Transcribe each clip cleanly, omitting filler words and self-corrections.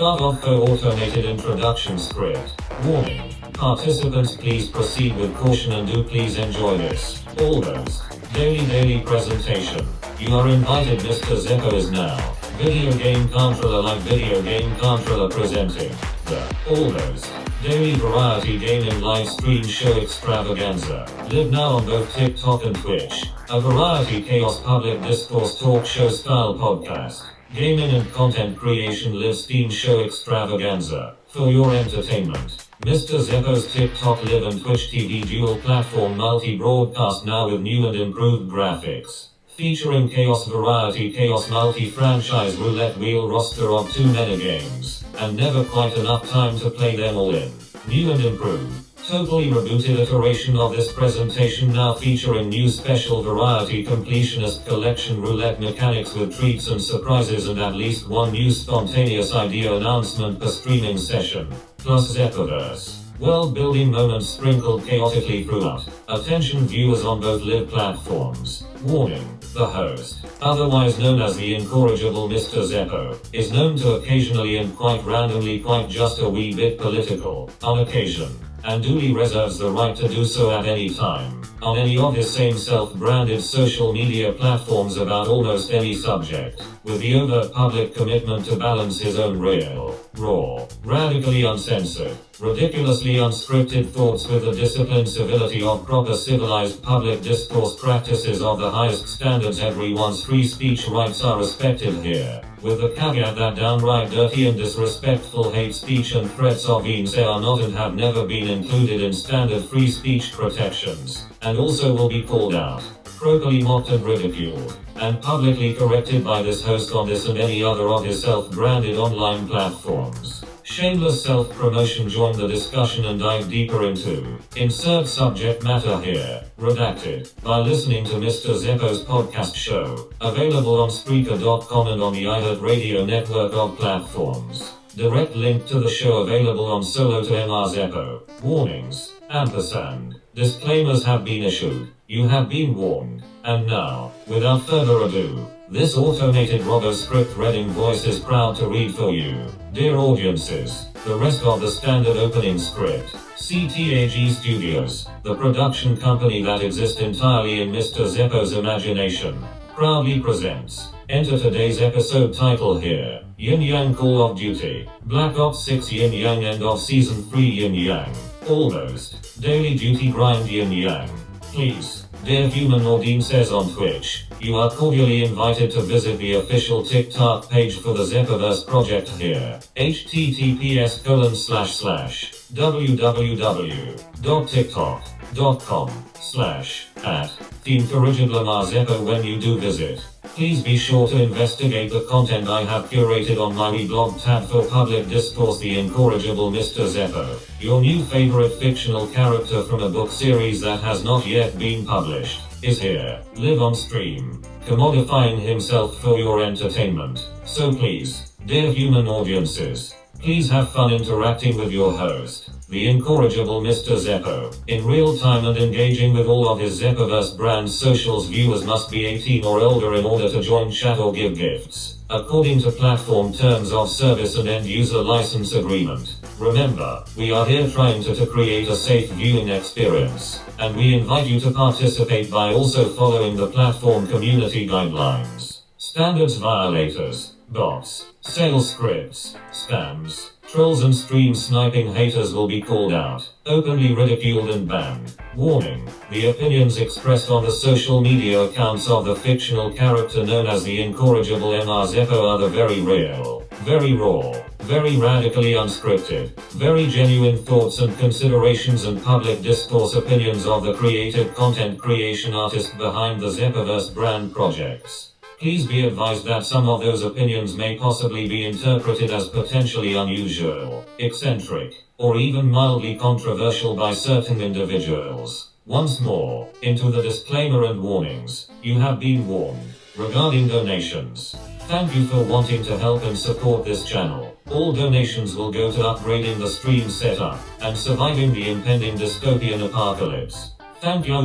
Start off automated introduction script. Warning. Participants, please proceed with caution and do please enjoy this. Almost. Daily presentation. You are invited. Mr. Zeppo is now. Video game controller like video game controller presenting the Almost Daily Variety Gaming Live Stream Show Extravaganza. Live now on both TikTok and Twitch. A variety chaos public discourse talk show style podcast. Gaming and content creation live Steam Show Extravaganza. For your entertainment. Mr. Zeppo's TikTok Live and Twitch TV dual platform multi-broadcast now with new and improved graphics. Featuring chaos variety chaos multi-franchise roulette wheel roster of 2 games. And never quite enough time to play them all in. New and improved. Totally rebooted iteration of this presentation now featuring new special variety completionist collection roulette mechanics with treats and surprises and at least one new spontaneous idea announcement per streaming session. Plus Zeppoverse. World building moments sprinkled chaotically throughout. Attention viewers on both live platforms. Warning. The host, otherwise known as the incorrigible Mr. Zeppo, is known to occasionally and quite randomly quite just a wee bit political, on occasion, and duly reserves the right to do so at any time, on any of his same self-branded social media platforms about almost any subject, with the overt public commitment to balance his own real, raw, radically uncensored, ridiculously unscripted thoughts with the disciplined civility of proper civilized public discourse practices of the highest standards. Everyone's free speech rights are respected here, with the caveat that downright dirty and disrespectful hate speech and threats of violence are not and have never been included in standard free speech protections, and also will be called out, properly mocked and ridiculed, and publicly corrected by this host on this and any other of his self-branded online platforms. Shameless self-promotion. Join the discussion and dive deeper into insert subject matter here, redacted, by listening to Mr. Zeppo's podcast show, available on Spreaker.com and on the iHeartRadio network of platforms. Direct link to the show available on Solo to Mr. Zeppo. Warnings, ampersand, disclaimers have been issued, you have been warned, and now, without further ado, this automated robo-script reading voice is proud to read for you, dear audiences, the rest of the standard opening script. CTAG Studios, the production company that exists entirely in Mr. Zeppo's imagination, proudly presents. Enter today's episode title here, Yin Yang Call of Duty, Black Ops 6 Yin Yang End of Season 3 Yin Yang, Almost, Daily Duty Grind Yin Yang. Please, dear human audiences on Twitch, you are cordially invited to visit the official TikTok page for the Zeppoverse project here, https://www.tiktok.com/@TheIncorrigibleMarzeppo. When you do visit, please be sure to investigate the content I have curated on my blog tab for public discourse. The Incorrigible Mr. Zeppo, your new favorite fictional character from a book series that has not yet been published, is here, live on stream, commodifying himself for your entertainment. So please, dear human audiences, please have fun interacting with your host, the incorrigible Mr. Zeppo, in real time and engaging with all of his Zeppoverse brand socials. Viewers must be 18 or older in order to join chat or give gifts, according to platform terms of service and end-user license agreement. Remember, we are here trying to create a safe viewing experience, and we invite you to participate by also following the platform community guidelines. Standards violators, bots, sales scripts, spams, trolls and stream sniping haters will be called out, openly ridiculed and banned. Warning, the opinions expressed on the social media accounts of the fictional character known as the incorrigible Mr. Zeppo are the very real, very raw, very radically unscripted, very genuine thoughts and considerations and public discourse opinions of the creative content creation artist behind the Zeppoverse brand projects. Please be advised that some of those opinions may possibly be interpreted as potentially unusual, eccentric, or even mildly controversial by certain individuals. Once more, into the disclaimer and warnings, you have been warned. Regarding donations, thank you for wanting to help and support this channel. All donations will go to upgrading the stream setup, and surviving the impending dystopian apocalypse. Thank you.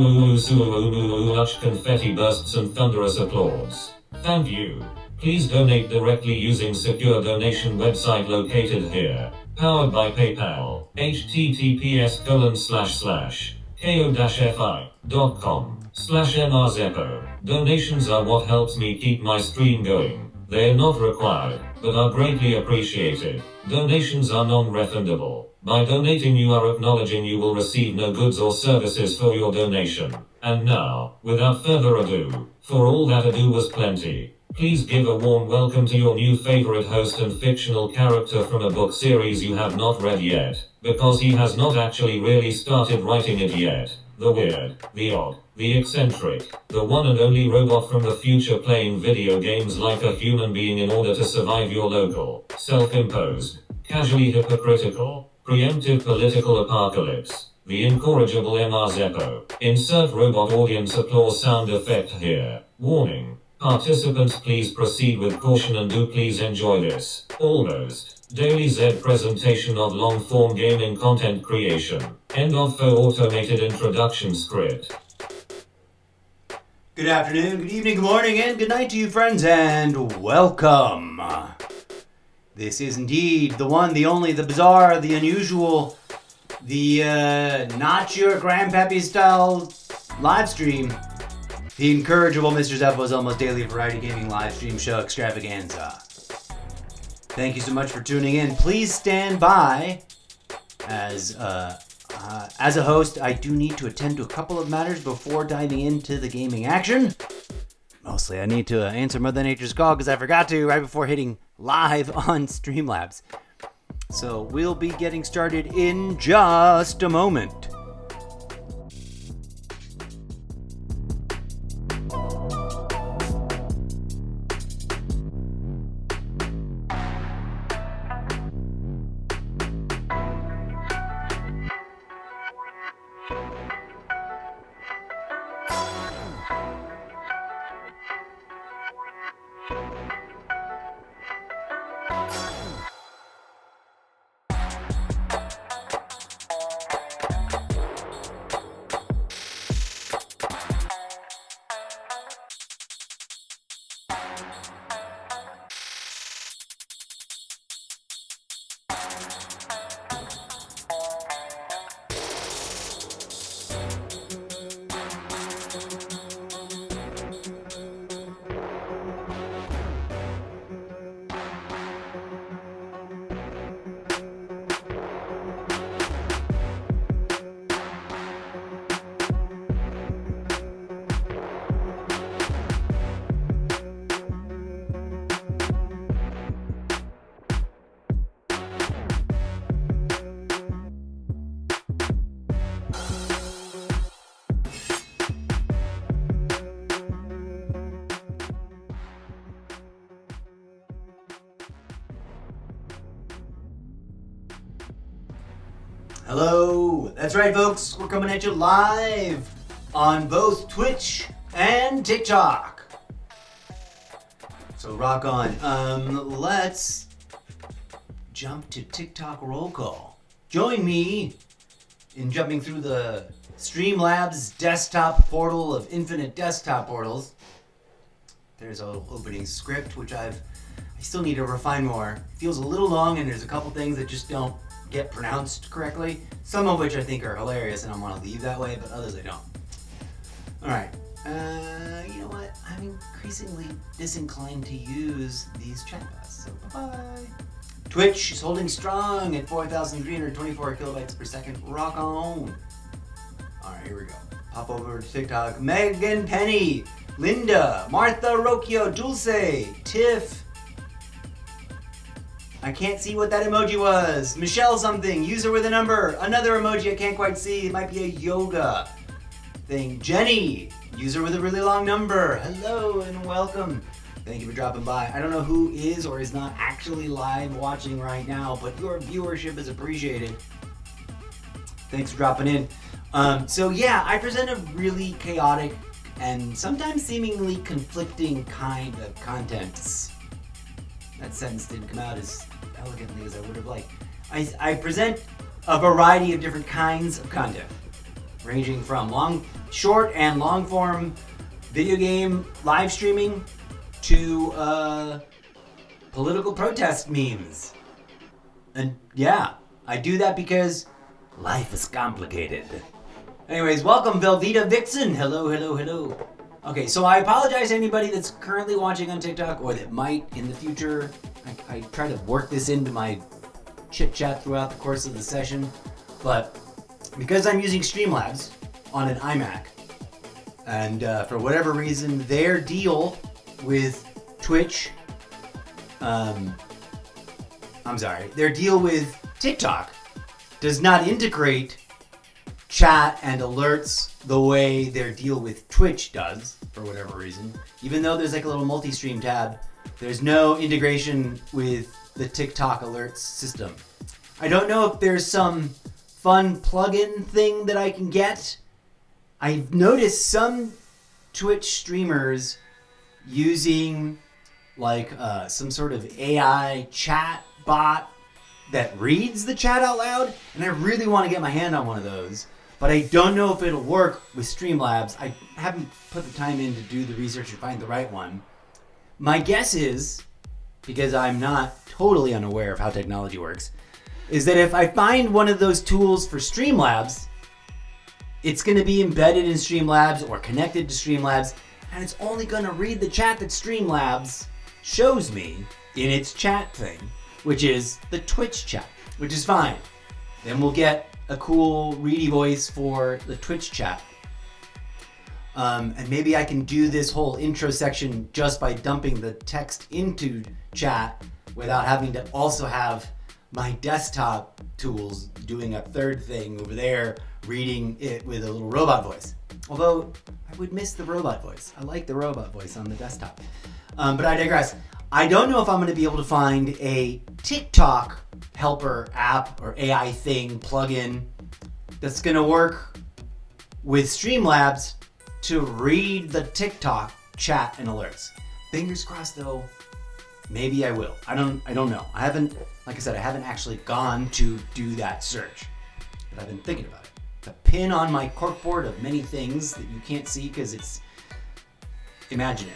Confetti bursts and thunderous applause. Thank you. Please donate directly using secure donation website located here. Powered by PayPal. https://ko-fi.com/mrzeppo. Donations are what helps me keep my stream going. They are not required, but are greatly appreciated. Donations are non-refundable. By donating you are acknowledging you will receive no goods or services for your donation. And now, without further ado, for all that ado was plenty, please give a warm welcome to your new favorite host and fictional character from a book series you have not read yet, because he has not actually really started writing it yet. The weird, the odd, the eccentric, the one and only robot from the future playing video games like a human being in order to survive your local, self-imposed, casually hypocritical, preemptive political apocalypse. The incorrigible MR Zeppo. Insert robot audience applause sound effect here. Warning. Participants please proceed with caution and do please enjoy this almost daily Z presentation of long-form gaming content creation. End of faux automated introduction script. Good afternoon, good evening, good morning, and good night to you friends, and welcome. This is indeed the one, the only, the bizarre, the unusual, the not your grandpappy style live stream. The incorrigible Mr. Zeppo's almost daily variety gaming live stream show Extravaganza. Thank you so much for tuning in. Please stand by. As a host, I do need to attend to a couple of matters before diving into the gaming action. Mostly, I need to answer Mother Nature's call because I forgot to right before hitting live on Streamlabs. So we'll be getting started in just a moment. Hello, that's right folks, we're coming at you live on both Twitch and TikTok. So rock on. Let's jump to TikTok roll call. Join me in jumping through the Streamlabs desktop portal of infinite desktop portals. There's an opening script, which I still need to refine more. It feels a little long and there's a couple things that just don't get pronounced correctly. Some of which I think are hilarious and I want to leave that way, but others I don't. Alright, you know what? I'm increasingly disinclined to use these chatbots, so bye-bye. Twitch is holding strong at 4,324 kilobytes per second. Rock on. Alright, here we go. Pop over to TikTok. Megan Penny, Linda, Martha Rocchio, Dulce, Tiff. I can't see what that emoji was. Michelle something, user with a number. Another emoji I can't quite see. It might be a yoga thing. Jenny, user with a really long number. Hello and welcome. Thank you for dropping by. I don't know who is or is not actually live watching right now, but your viewership is appreciated. Thanks for dropping in. So yeah, I present a really chaotic and sometimes seemingly conflicting kind of contents. That sentence didn't come out as elegantly as I would have liked. I present a variety of different kinds of content, ranging from short and long form video game live streaming to political protest memes. And yeah, I do that because life is complicated. Anyways, welcome Velveeta Vixen. Hello, hello, hello. Okay, so I apologize to anybody that's currently watching on TikTok or that might in the future. I try to work this into my chit chat throughout the course of the session, but because I'm using Streamlabs on an iMac, and for whatever reason, their deal with Twitch, their deal with TikTok does not integrate chat and alerts the way their deal with Twitch does, for whatever reason. Even though there's like a little multi-stream tab, there's no integration with the TikTok alerts system. I don't know if there's some fun plugin thing that I can get. I've noticed some Twitch streamers using like some sort of AI chat bot that reads the chat out loud, and I really want to get my hand on one of those, but I don't know if it'll work with Streamlabs. I haven't put the time in to do the research and find the right one. My guess is, because I'm not totally unaware of how technology works, is that if I find one of those tools for Streamlabs, it's going to be embedded in Streamlabs or connected to Streamlabs, and it's only going to read the chat that Streamlabs shows me in its chat thing, which is the Twitch chat, which is fine. Then we'll get a cool ready voice for the Twitch chat. And maybe I can do this whole intro section just by dumping the text into chat without having to also have my desktop tools doing a third thing over there, reading it with a little robot voice. Although I would miss the robot voice. I like the robot voice on the desktop. But I digress. I don't know if I'm going to be able to find a TikTok helper app or AI thing plugin that's going to work with Streamlabs to read the TikTok chat and alerts. Fingers crossed though, maybe I will. I don't know. I haven't, like I said, I haven't actually gone to do that search, but I've been thinking about it. The pin on my corkboard of many things that you can't see because it's imaginary.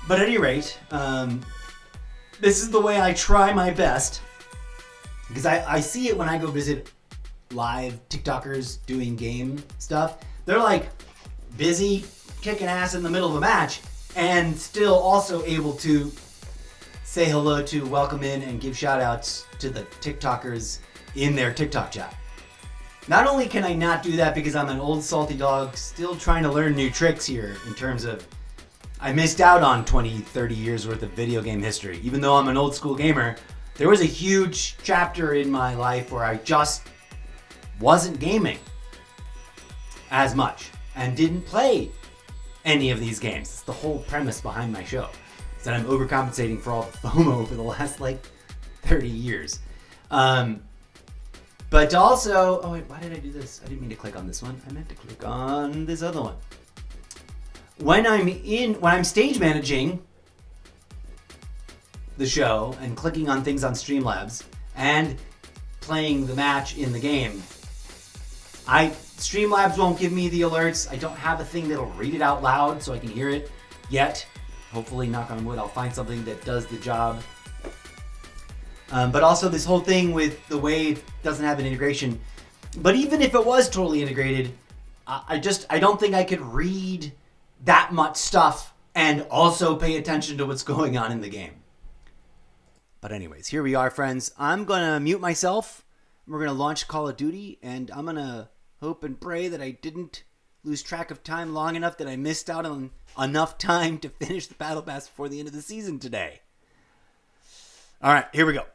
But at any rate, this is the way I try my best, because I see it when I go visit live TikTokers doing game stuff. They're like busy kicking ass in the middle of a match and still also able to say hello to, welcome in, and give shout outs to the TikTokers in their TikTok chat. Not only can I not do that because I'm an old salty dog still trying to learn new tricks here in terms of I missed out on 20, 30 years worth of video game history. Even though I'm an old school gamer, there was a huge chapter in my life where I just wasn't gaming as much and didn't play any of these games. It's the whole premise behind my show. Is that I'm overcompensating for all the FOMO for the last like 30 years. But also, oh wait, why did I do this? I didn't mean to click on this one. I meant to click on this other one. When I'm stage managing the show and clicking on things on Streamlabs and playing the match in the game, Streamlabs won't give me the alerts. I don't have a thing that'll read it out loud so I can hear it yet. Hopefully, knock on wood, I'll find something that does the job. But also this whole thing with the Wave doesn't have an integration. But even if it was totally integrated, I don't think I could read that much stuff and also pay attention to what's going on in the game. But anyways, here we are, friends. I'm going to mute myself. We're going to launch Call of Duty, and I'm going to hope and pray that I didn't lose track of time long enough that I missed out on enough time to finish the Battle Pass before the end of the season today. All right, here we go.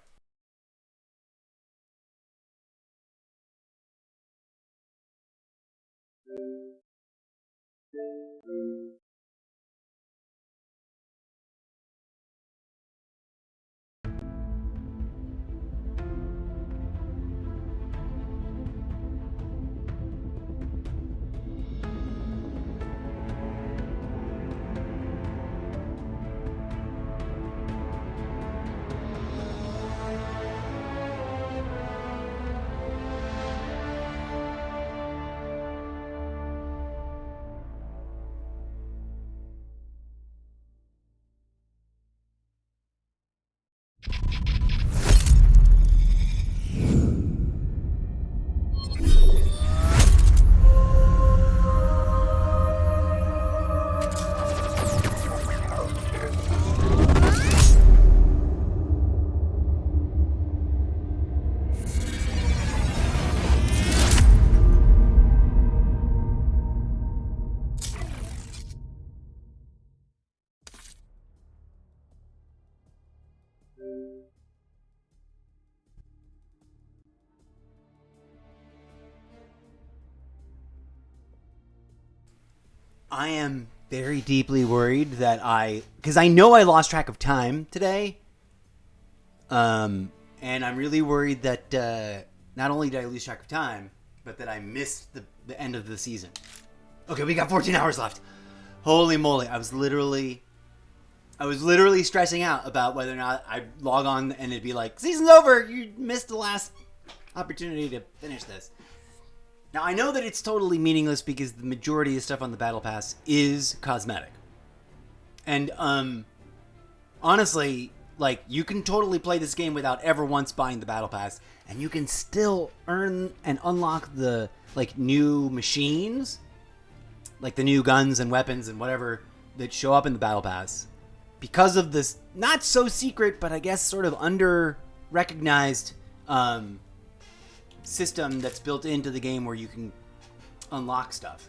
I am very deeply worried that because I know I lost track of time today. And I'm really worried that not only did I lose track of time, but that I missed the end of the season. Okay, we got 14 hours left. Holy moly. I was literally stressing out about whether or not I'd log on and it'd be like, season's over. You missed the last opportunity to finish this. Now, I know that it's totally meaningless because the majority of stuff on the Battle Pass is cosmetic. And, honestly, like, you can totally play this game without ever once buying the Battle Pass, and you can still earn and unlock the, like, new machines, like the new guns and weapons and whatever that show up in the Battle Pass, because of this not so secret, but I guess sort of under-recognized, system that's built into the game where you can unlock stuff.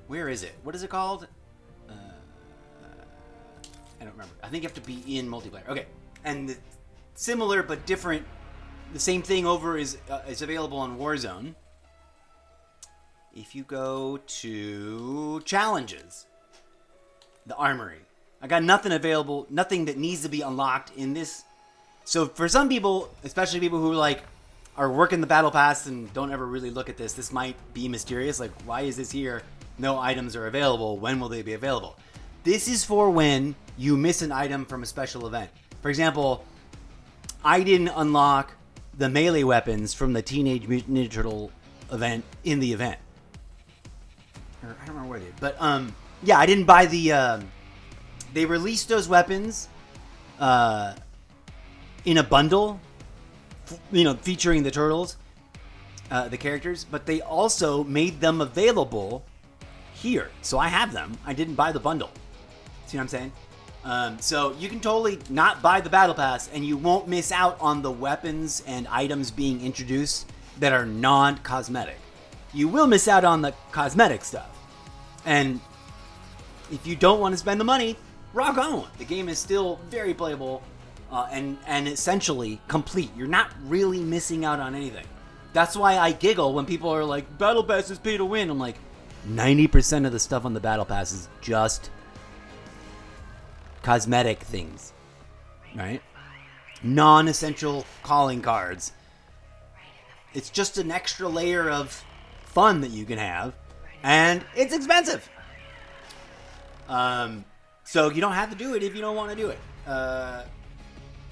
Where is it? What is it called? I don't remember. I think you have to be in multiplayer. Okay. And similar but different, the same thing over is available on Warzone. If you go to challenges, the armory. I got nothing available, nothing that needs to be unlocked in this. So for some people, especially people who are working the Battle Pass and don't ever really look at this might be mysterious. Like, why is this here? No items are available. When will they be available? This is for when you miss an item from a special event. For example, I didn't unlock the melee weapons from the Teenage Mutant Ninja Turtle event in the event. Or, I don't remember where they did. But, yeah, I didn't buy the, they released those weapons, in a bundle, featuring the turtles, the characters, but they also made them available here. So I have them. I didn't buy the bundle. See what I'm saying? So you can totally not buy the Battle Pass, and you won't miss out on the weapons and items being introduced that are non-cosmetic. You will miss out on the cosmetic stuff. And if you don't want to spend the money, rock on. The game is still very playable. And essentially complete. You're not really missing out on anything. That's why I giggle when people are like, Battle Pass is pay to win. I'm like, 90% of the stuff on the Battle Pass is just cosmetic things. Right? Non-essential calling cards. It's just an extra layer of fun that you can have. And it's expensive. So you don't have to do it if you don't want to do it.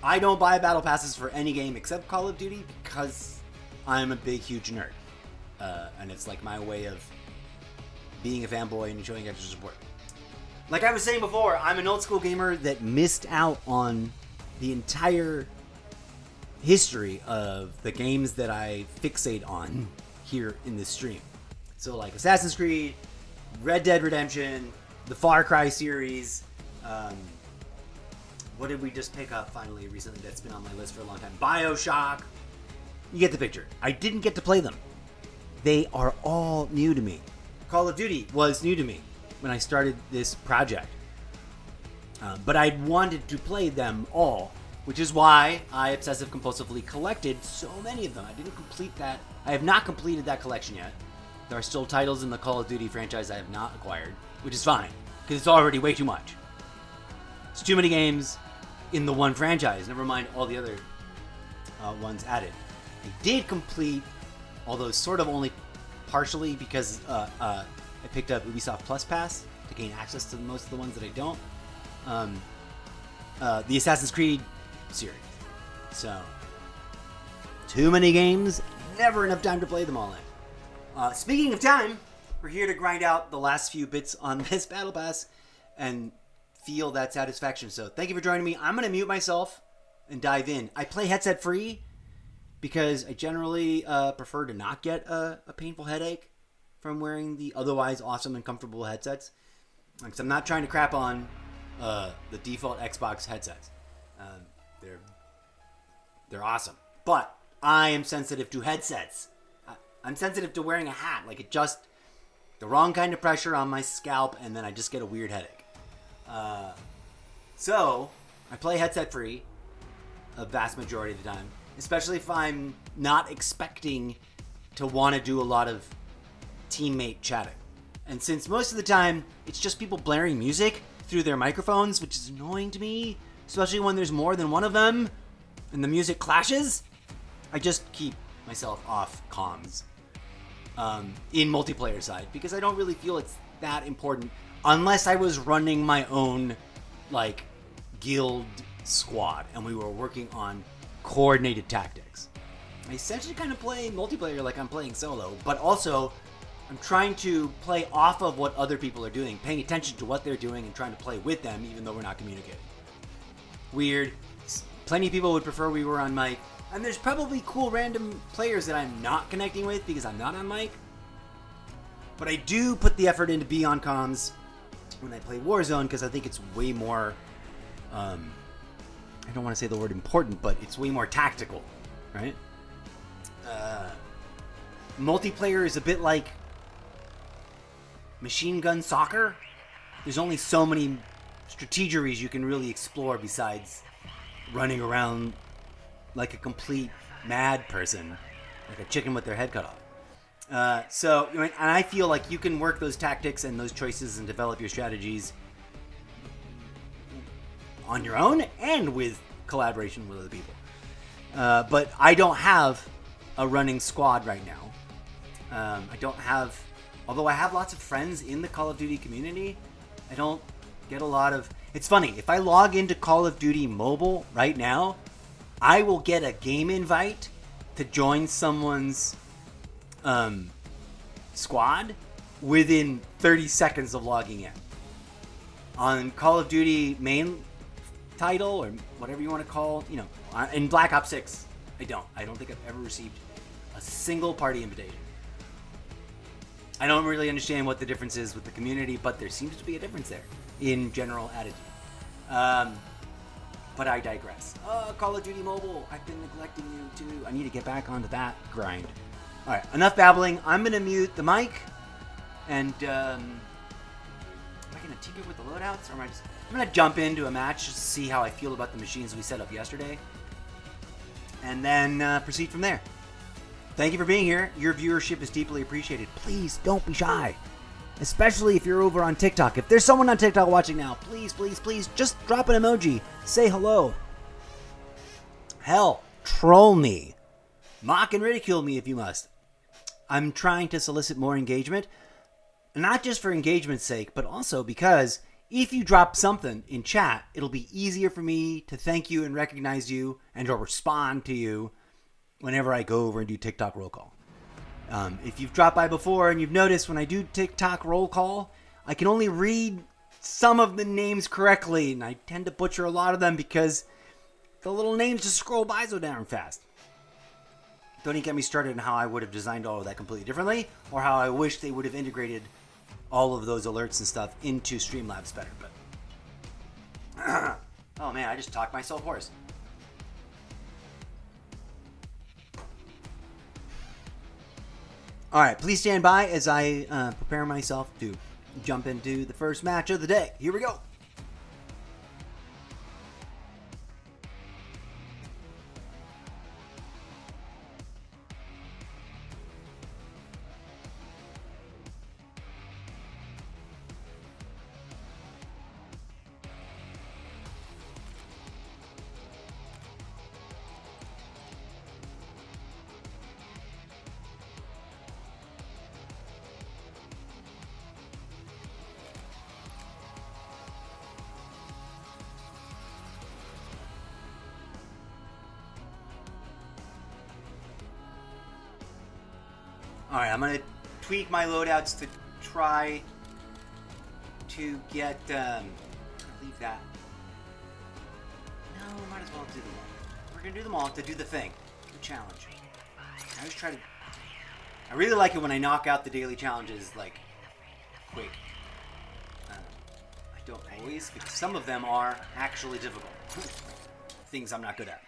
I don't buy battle passes for any game except Call of Duty because I'm a big, huge nerd. And it's like my way of being a fanboy and showing extra support. Like I was saying before, I'm an old school gamer that missed out on the entire history of the games that I fixate on here in this stream. So like Assassin's Creed, Red Dead Redemption, the Far Cry series, what did we just pick up finally recently that's been on my list for a long time? BioShock. You get the picture. I didn't get to play them. They are all new to me. Call of Duty was new to me when I started this project. But I wanted to play them all, which is why I obsessive-compulsively collected so many of them. I didn't complete that. I have not completed that collection yet. There are still titles in the Call of Duty franchise I have not acquired, which is fine, because it's already way too much. It's too many games in the one franchise, never mind all the other ones added. I did complete, although sort of only partially, because I picked up Ubisoft Plus Pass to gain access to most of the ones that I don't. The Assassin's Creed series. So, too many games, never enough time to play them all in. Speaking of time, we're here to grind out the last few bits on this Battle Pass and feel that satisfaction. So thank you for joining me. I'm going to mute myself and dive in. I play headset free because I generally prefer to not get a painful headache from wearing the otherwise awesome and comfortable headsets. Because I'm not trying to crap on the default Xbox headsets. They're awesome. But I am sensitive to headsets. I'm sensitive to wearing a hat. Like, it just, the wrong kind of pressure on my scalp, and then I just get a weird headache. So, I play headset free a vast majority of the time. Especially if I'm not expecting to want to do a lot of teammate chatting. And since most of the time it's just people blaring music through their microphones, which is annoying to me, especially when there's more than one of them and the music clashes, I just keep myself off comms in multiplayer side because I don't really feel it's that important unless I was running my own like guild squad and we were working on coordinated tactics. I essentially kind of play multiplayer like I'm playing solo, but also I'm trying to play off of what other people are doing, paying attention to what they're doing and trying to play with them even though we're not communicating. Weird. Plenty of people would prefer we were on mic, and there's probably cool random players that I'm not connecting with because I'm not on mic. But I do put the effort in to be on comms when I play Warzone because I think it's way more, I don't want to say the word important, but it's way more tactical, right? Multiplayer is a bit like machine gun soccer. There's only so many strategeries you can really explore besides running around like a complete mad person, like a chicken with their head cut off. And I feel like you can work those tactics and those choices and develop your strategies on your own and with collaboration with other people. But I don't have a running squad right now. I don't have, although I have lots of friends in the Call of Duty community, I don't get a lot of... It's funny, if I log into Call of Duty Mobile right now, I will get a game invite to join someone's squad within 30 seconds of logging in. On Call of Duty main title, or whatever you want to call, in Black Ops 6, I don't think I've ever received a single party invitation. I don't really understand what the difference is with the community, but there seems to be a difference there in general attitude. But I digress. Call of Duty Mobile, I've been neglecting you too. I need to get back onto that grind. Alright, enough babbling. I'm going to mute the mic. And, am I going to tinker with the loadouts? Or am I just... I'm going to jump into a match just to see how I feel about the machines we set up yesterday. And then proceed from there. Thank you for being here. Your viewership is deeply appreciated. Please don't be shy. Especially if you're over on TikTok. If there's someone on TikTok watching now, please, please, please, just drop an emoji. Say hello. Hell, troll me. Mock and ridicule me if you must. I'm trying to solicit more engagement. Not just for engagement's sake, but also because if you drop something in chat, it'll be easier for me to thank you and recognize you and to respond to you whenever I go over and do TikTok roll call. If you've dropped by before and you've noticed when I do TikTok roll call, I can only read some of the names correctly, and I tend to butcher a lot of them because the little names just scroll by so damn fast. Don't even get me started on how I would have designed all of that completely differently, or how I wish they would have integrated all of those alerts and stuff into Streamlabs better. But oh man, I just talked myself hoarse. All right, please stand by as I prepare myself to jump into the first match of the day. Here we go. Alright, I'm going to tweak my loadouts to try to get, leave that. No, might as well do them all. We're going to do them all to do the thing, the challenge. I really like it when I knock out the daily challenges, like, quick. I don't always, because some of them are actually difficult. Things I'm not good at.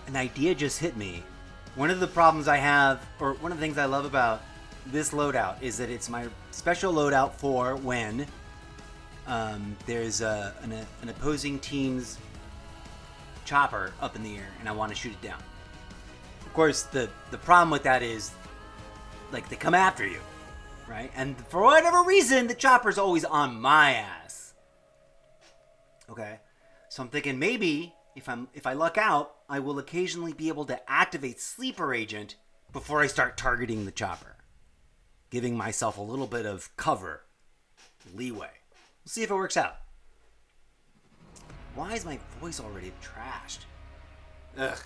an idea just hit me. One of the problems I have, or one of the things I love about this loadout, is that it's my special loadout for when there's an opposing team's chopper up in the air and I want to shoot it down. Of course, the problem with that is, like, they come after you, right? And for whatever reason, the chopper's always on my ass. Okay, so I'm thinking maybe if I luck out, I will occasionally be able to activate Sleeper Agent before I start targeting the chopper, giving myself a little bit of cover, leeway. We'll see if it works out. Why is my voice already trashed? Ugh.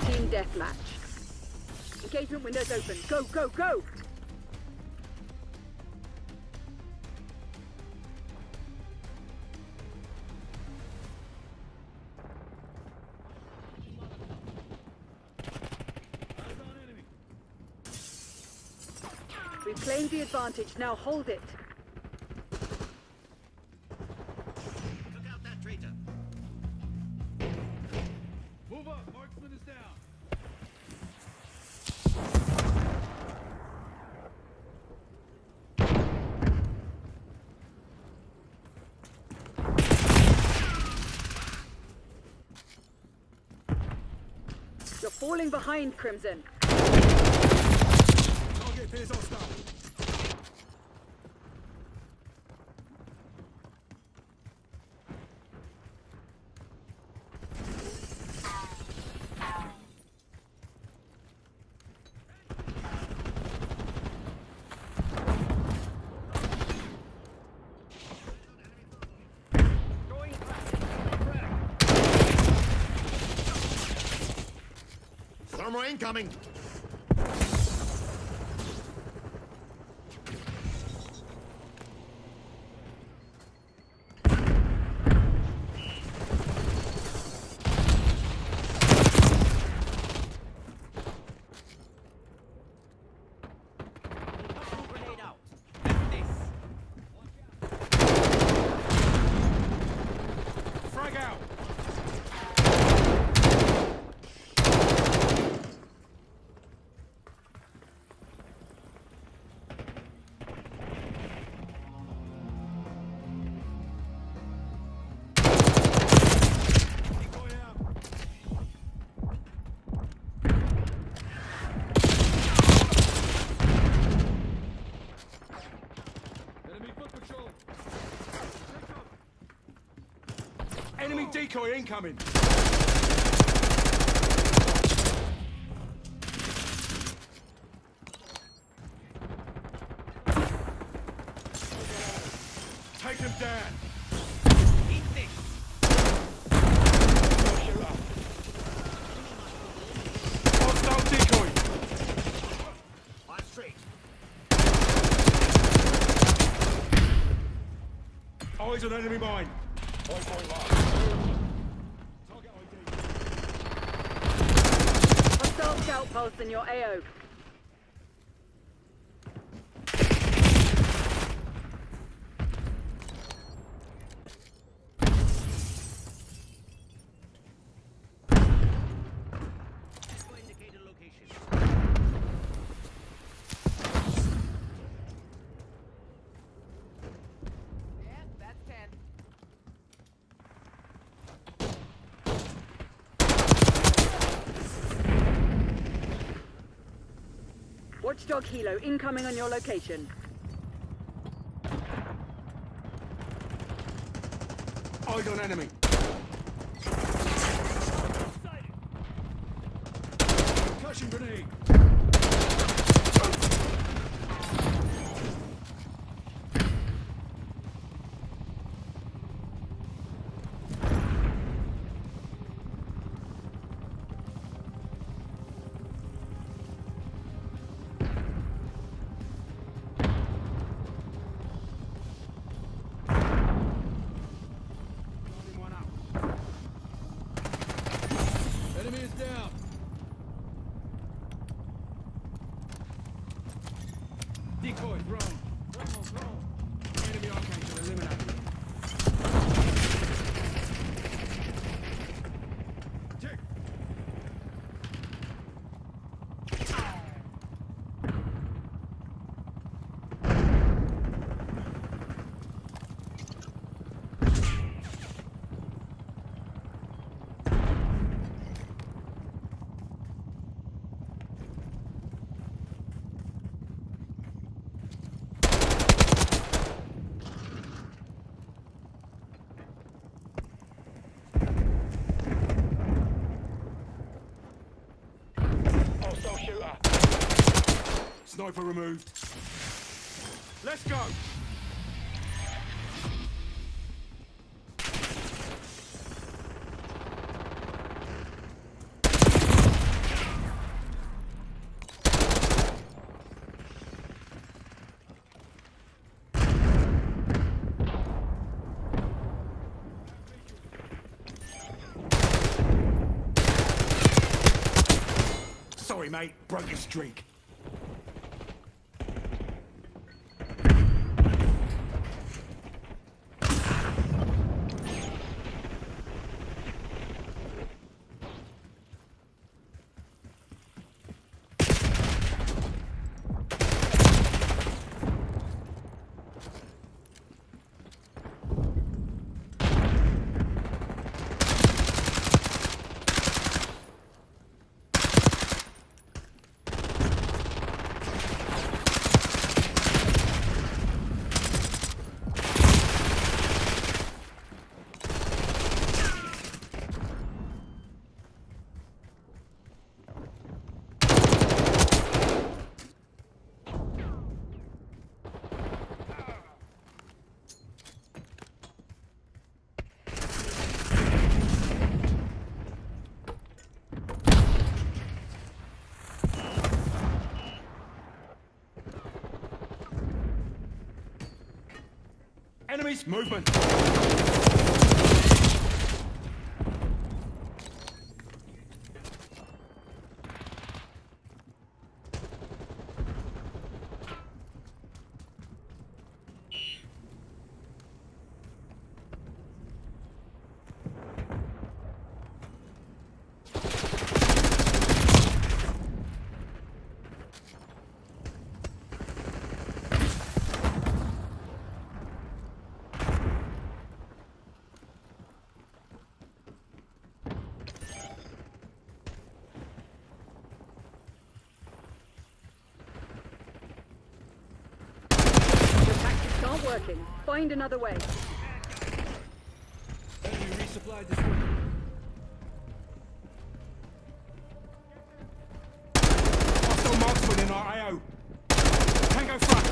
Team deathmatch. Engagement windows open. Go, go, go! We've claimed the advantage. Now hold it. Took out that traitor. Move up. Marksman is down. You're falling behind, Crimson. Target appears hostile. Thermal incoming! Decoy incoming. Take him down. Eat this. Hostile decoy. On straight. Eyes on enemy mine. Hostile scout pulse in your AO. Indicated location. Yeah, that's 10. Watchdog Helo incoming on your location. Eyes on enemy. Concussion grenade. One out. Enemy is down. Decoy thrown. Thrown. Enemy archangel eliminated. Tick. Hostile shooter. Sniper removed. Let's go. Sorry, mate. Broke your streak. Enemies movement. Your tactics aren't working. Find another way. Enemy resupply Slide this way. Hostile marksman in our AO. Tango front.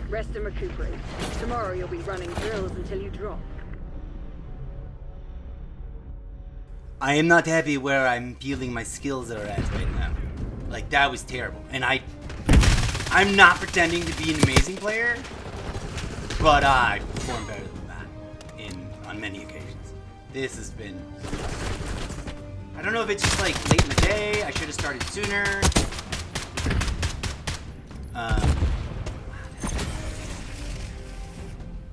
Rest and recuperate. Tomorrow you'll be running drills until you drop. I am not happy where I'm feeling my skills are at right now. Like, that was terrible. And I'm not pretending to be an amazing player, but I perform better than that on many occasions. This has been... I don't know if it's just like late in the day, I should have started sooner.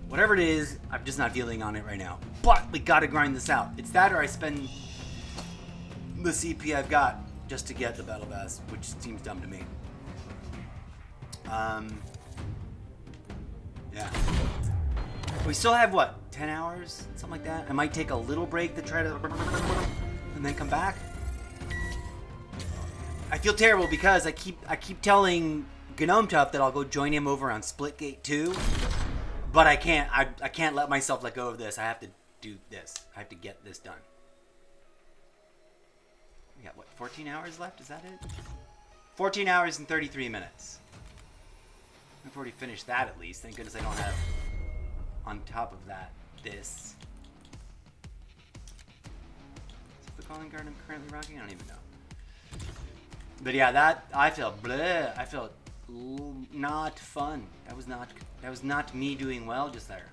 Whatever it is, I'm just not feeling on it right now. But we gotta grind this out. It's that or I spend the CP I've got just to get the Battle Pass, which seems dumb to me. Yeah. We still have, what, 10 hours? Something like that? I might take a little break to try to... and then come back. I feel terrible because I keep telling Gnome Tough that I'll go join him over on Splitgate 2. But I can't let myself let go of this. I have to do this. I have to get this done. We got, what, 14 hours left? Is that it? 14 hours and 33 minutes. I've already finished that at least. Thank goodness I don't have, on top of that, this. Is this the calling card I'm currently rocking? I don't even know. But yeah, that, I felt bleh. I felt not fun. That was not me doing well just there.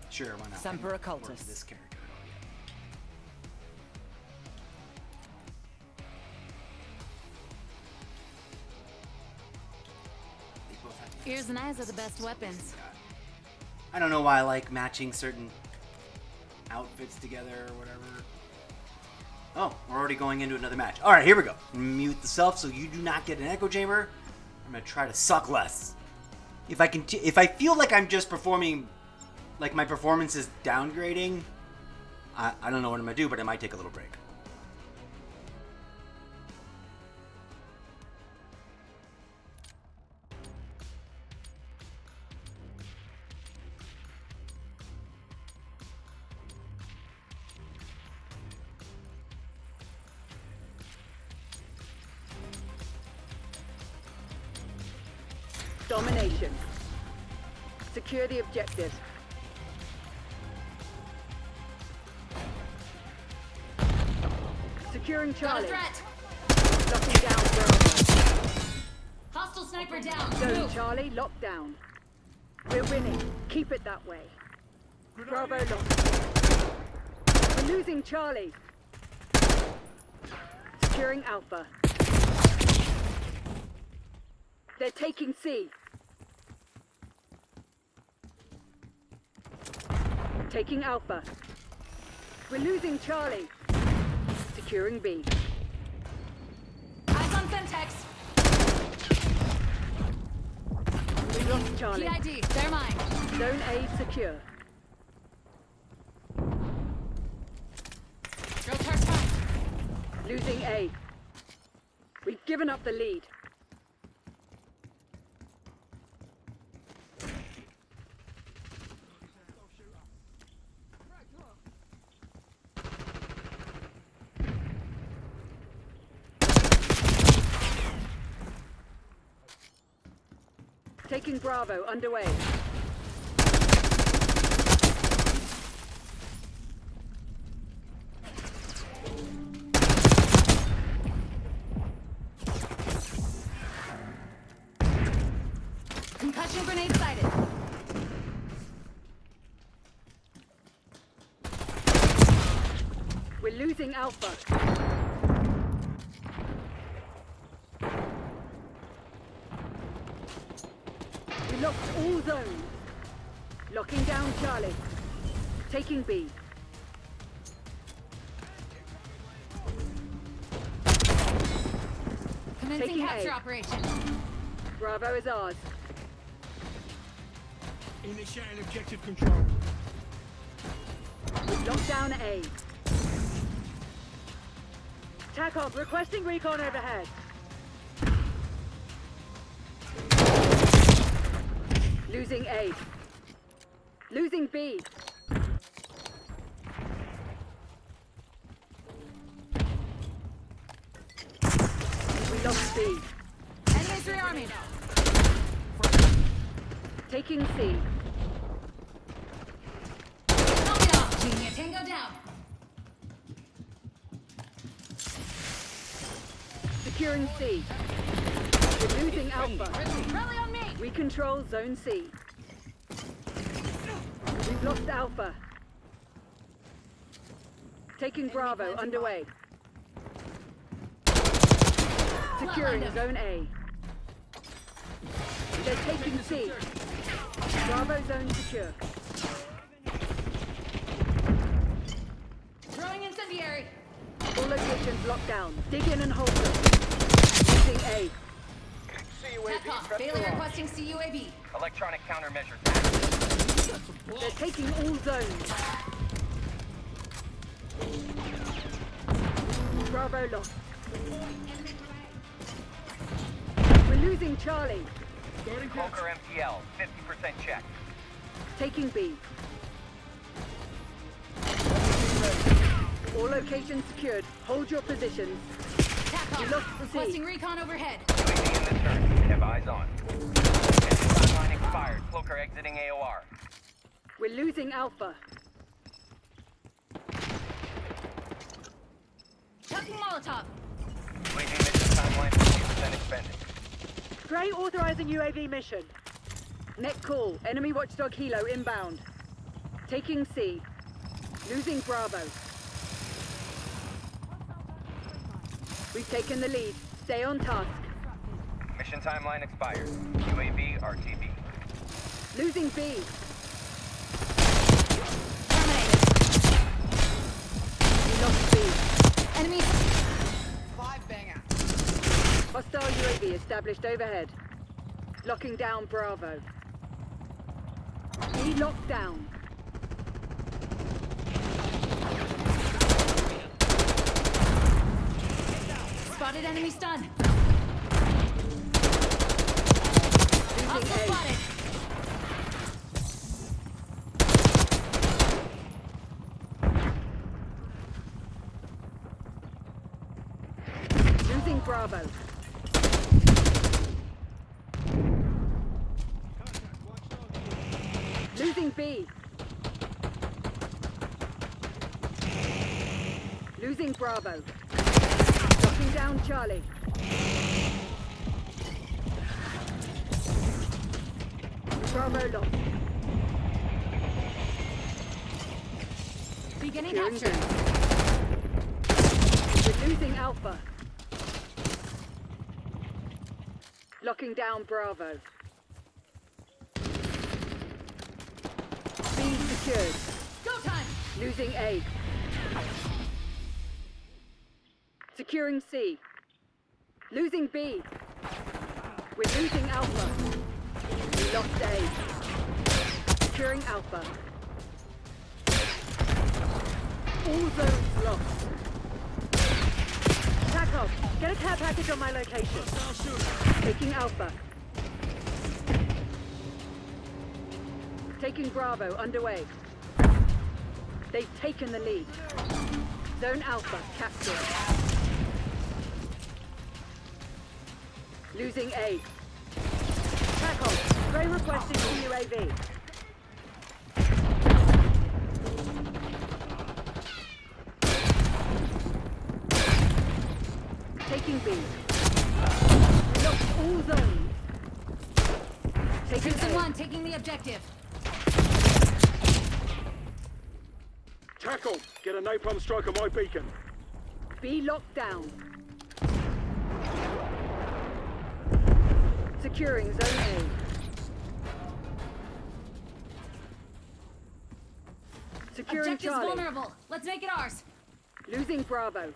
Sure, why not? Semper Work Occultus. this character at all yet. They both have Ears and eyes are the best weapons. I don't know why I like matching certain outfits together or whatever. Oh, we're already going into another match. All right, here we go. Mute the self so you do not get an echo chamber. I'm gonna try to suck less. If I feel like I'm just performing, like my performance is downgrading, I don't know what I'm gonna do, but I might take a little break. Domination. Secure the objective. Securing Charlie. Locking down Bravo. Hostile sniper down. Zone Charlie locked down. We're winning. Keep it that way. Bravo locked. We're losing Charlie. Securing Alpha. They're taking C. Taking Alpha. We're losing Charlie. Securing B. Eyes on Femtex. We lost Charlie. PID, they're mine. Zone A secure. Drill charge fine. Losing A. We've given up the lead. Taking Bravo underway. Concussion grenade sighted. We're losing Alpha. We locked all zones. Locking down Charlie. Taking B. Commencing Taking capture A. operation. Bravo is ours. Initiating objective control. We've locked down A. TACOM requesting recon overhead. Losing A. Losing B. We lost B. Enemies rearming. Taking C. Knock it off. Junior Tango down. Securing C. We're losing Alpha. Rally on me. We control Zone C. We've lost Alpha. Taking Bravo underway. Securing Flatlined 'em. Zone A. They're taking C. Bravo zone secure. Throwing incendiary. All locations locked down. Dig in and hold them. Losing A. TACOM. Bailey requesting CUAV. Electronic countermeasures. They're taking all zones. Bravo lost. We're losing Charlie. Cloaker MTL, 50% check. Taking B. All locations secured. Hold your positions. We lost TACOM. the C. Requesting recon overhead. UAV in the turn. Have eyes on. Mission timeline expired. Cloaker exiting AOR. We're losing Alpha. Chucking Molotov. UAV mission timeline 50% expended. Gray authorizing UAV mission. Net call. Enemy watchdog helo inbound. Taking C. Losing Bravo. We've taken the lead. Stay on task. Mission timeline expired. UAV RTB. Losing B. Terminated. We lost B. Enemies. 5 banger. Hostile UAV established overhead. Locking down Bravo. B locked down. Spotted enemy stun. Losing Hostile A. spotted. Losing Bravo. Losing B. Losing Bravo. Locking down Charlie. Bravo lost. Beginning Securing capture. B. We're losing Alpha. Locking down Bravo. B secured. Go time. Losing A. Securing C. Losing B. We're losing Alpha. We lost A. Securing Alpha. All zones lost. TACOM, get a care package on my location. Taking Alpha. Taking Bravo underway. They've taken the lead. Zone Alpha captured. Losing A. TACOM, Gray requesting UAV. Taking B. We lost all zones. Taking Crimson A. 1 taking the objective. Tackle. Get a napalm strike on my beacon. B locked down. Securing Zone A. Securing Objective's Charlie. vulnerable. Let's make it ours. Losing Bravo.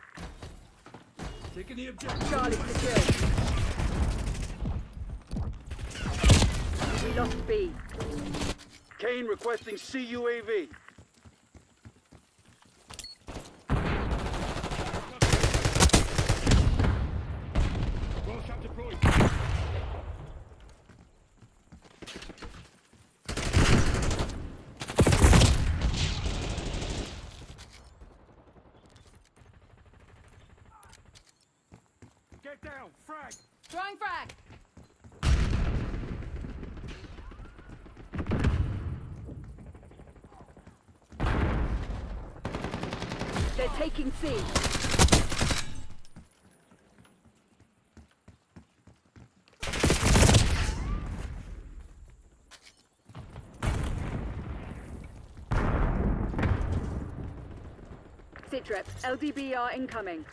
Taking the objective. Charlie secure. We lost B. Kane requesting CUAV. Well shot deployed. Get down, frag. Throwing frag. They're taking C. Sitrep, LDBR incoming.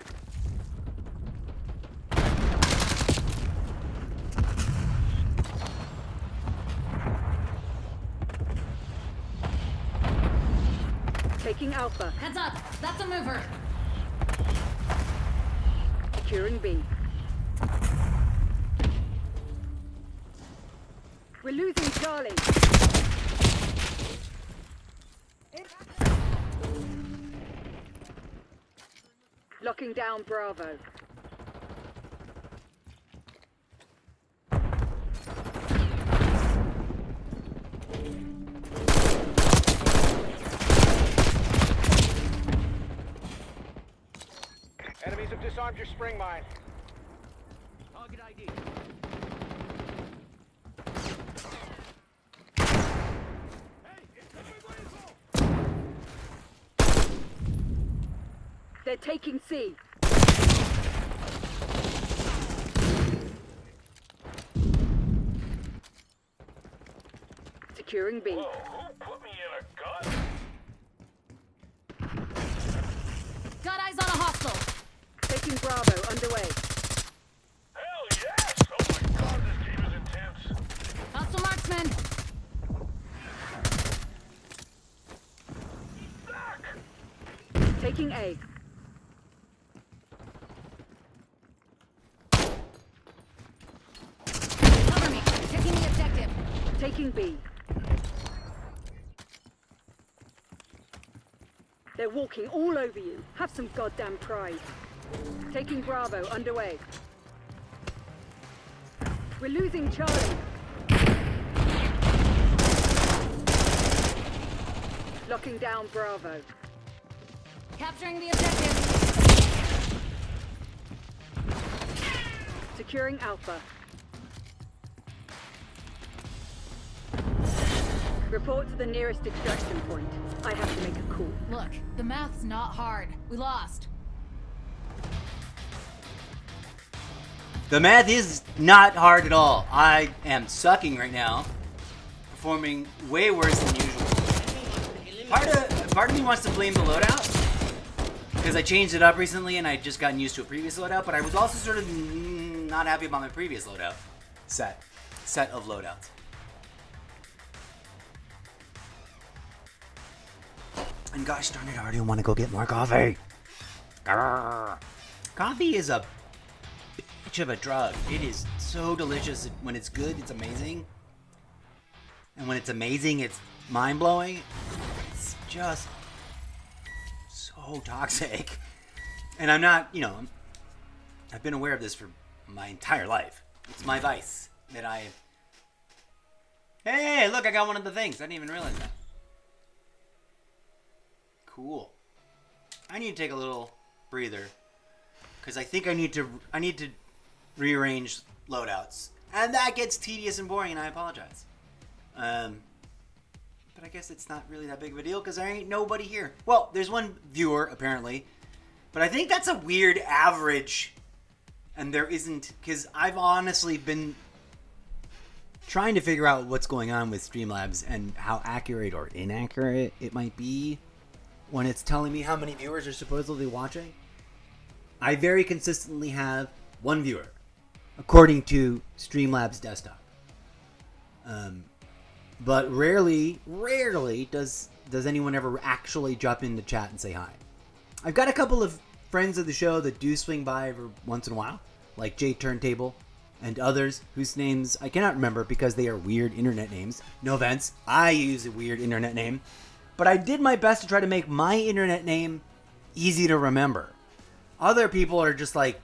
Taking Alpha. Heads up. That's a mover. Securing B. We're losing Charlie. Locking down Bravo. Enemies have disarmed your spring mine. Target ID. They're taking C. Securing B. Who put me in a gun? Got eyes on a hostile. Taking Bravo underway. Hell yes! Oh my god, this game is intense. Hostile marksman. Taking A. Cover me. Taking the objective. Taking B. They're walking all over you. Have some goddamn pride. Taking Bravo underway. We're losing Charlie. Locking down Bravo. Capturing the objective. Securing Alpha. Report to the nearest extraction point. I have to make a call. Look, the math's not hard. We lost. The math is not hard at all. I am sucking right now. Performing way worse than usual. Part of me wants to blame the loadout. Because I changed it up recently and I'd just gotten used to a previous loadout. But I was also sort of not happy about my previous loadout. Set of loadouts. And gosh darn it, I already want to go get more coffee. Grrr. Coffee is a bitch of a drug. It is so delicious. When it's good, it's amazing. And when it's amazing, it's mind-blowing. It's just so toxic. And I'm not, I've been aware of this for my entire life. It's my vice that Hey, look, I got one of the things. I didn't even realize that. Cool. I need to take a little breather because I think I need to rearrange loadouts, and that gets tedious and boring, and I apologize. But I guess it's not really that big of a deal because there ain't nobody here. Well, there's one viewer apparently, but I think that's a weird average, and there isn't, because I've honestly been trying to figure out what's going on with Streamlabs and how accurate or inaccurate it might be when it's telling me how many viewers are supposedly watching. I very consistently have one viewer, according to Streamlabs desktop. But rarely does anyone ever actually jump in the chat and say hi. I've got a couple of friends of the show that do swing by every once in a while, like Jay Turntable and others whose names I cannot remember because they are weird internet names. No offense, I use a weird internet name. But I did my best to try to make my internet name easy to remember. Other people are just like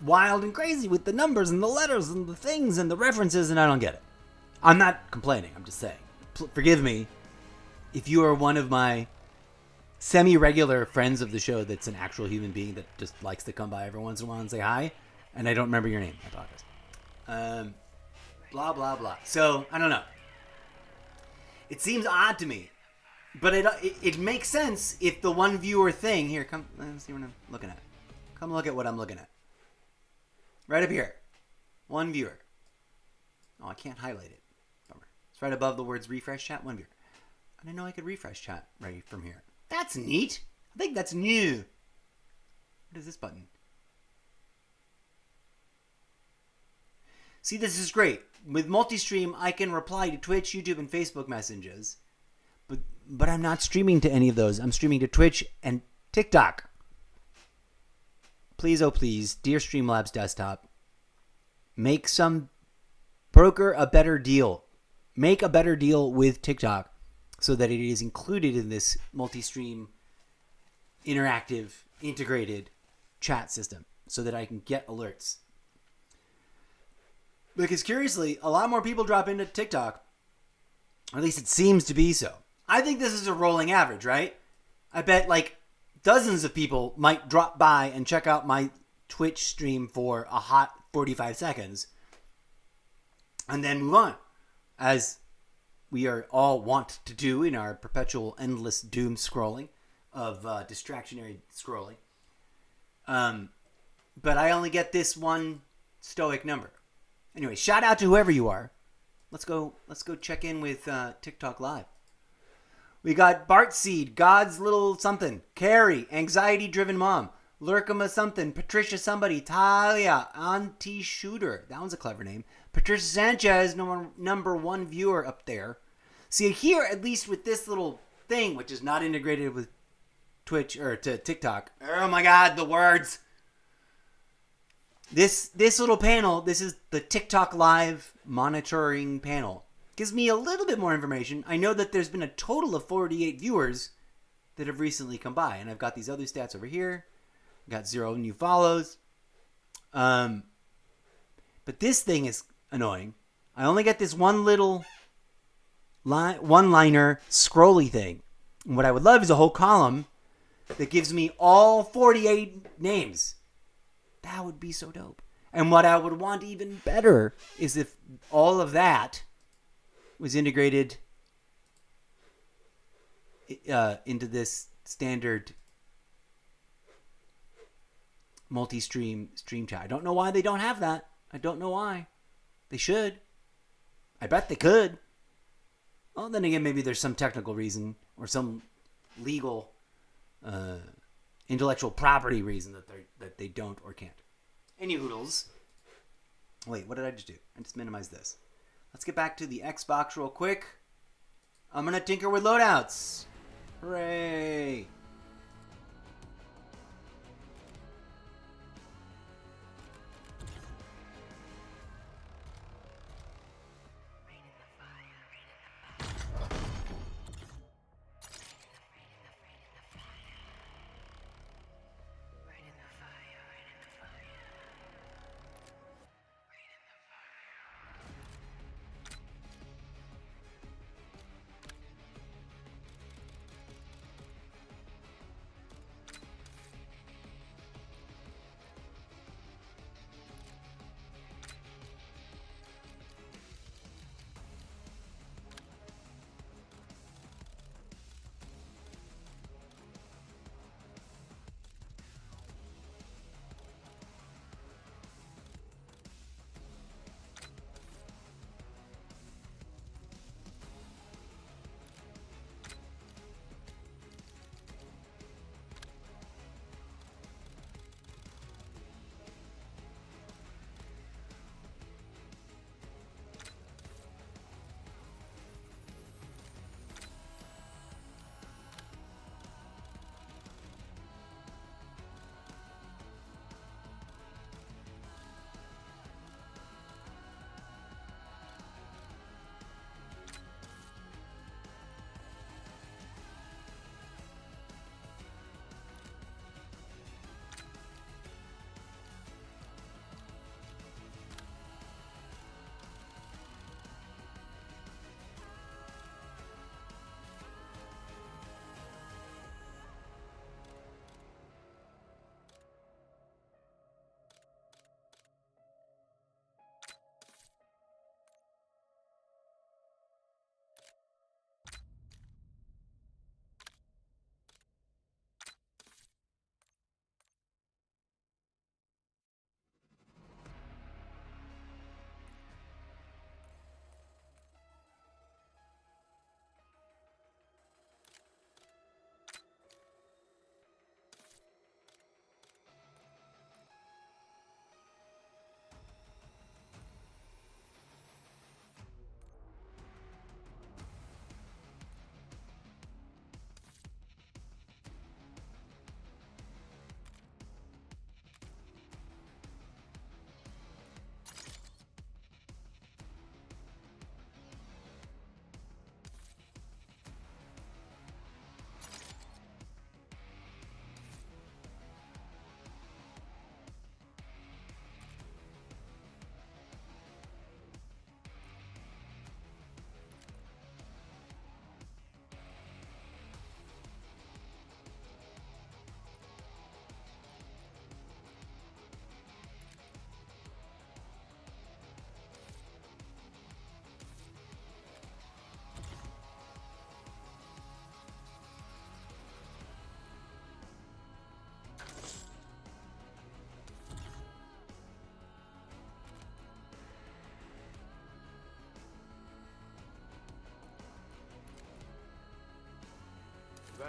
wild and crazy with the numbers and the letters and the things and the references, and I don't get it. I'm not complaining, I'm just saying. Forgive me if you are one of my semi-regular friends of the show that's an actual human being that just likes to come by every once in a while and say hi, and I don't remember your name. I apologize. Blah, blah, blah. So, I don't know. It seems odd to me, but it makes sense if the one viewer thing... Here, come, let's see what I'm looking at. Come look at what I'm looking at. Right up here. One viewer. Oh, I can't highlight it. Bummer. It's right above the words refresh chat. One viewer. I didn't know I could refresh chat right from here. That's neat. I think that's new. What is this button? See, this is great. With multi-stream, I can reply to Twitch, YouTube, and Facebook messages. But I'm not streaming to any of those. I'm streaming to Twitch and TikTok. Please, oh please, dear Streamlabs Desktop, make some broker a better deal. Make a better deal with TikTok so that it is included in this multi-stream, interactive, integrated chat system so that I can get alerts. Because curiously, a lot more people drop into TikTok, or at least it seems to be so. I think this is a rolling average, right? I bet like dozens of people might drop by and check out my Twitch stream for a hot 45 seconds and then move on, as we are all wont to do in our perpetual endless doom scrolling of distractionary scrolling. But I only get this one stoic number. Anyway, shout out to whoever you are. Let's go check in with TikTok Live. We got Bart Seed, God's Little Something, Carrie, Anxiety Driven Mom, Lurkima Something, Patricia Somebody, Talia, Auntie Shooter. That one's a clever name. Patricia Sanchez, number one viewer up there. See, here, at least with this little thing, which is not integrated with Twitch or to TikTok. Oh my God, the words. This little panel, this is the TikTok Live monitoring panel. Gives me a little bit more information. I know that there's been a total of 48 viewers that have recently come by. And I've got these other stats over here. Got 0 new follows. But this thing is annoying. I only get this one little one-liner scrolly thing. And what I would love is a whole column that gives me all 48 names. That would be so dope. And what I would want even better is if all of that was integrated into this standard multi-stream stream chat. I don't know why they don't have that. I don't know why. They should. I bet they could. Well, then again, maybe there's some technical reason or some legal intellectual property reason that they don't or can't. Any hoodles. Wait, what did I just do? I just minimized this. Let's get back to the Xbox real quick. I'm gonna tinker with loadouts. Hooray!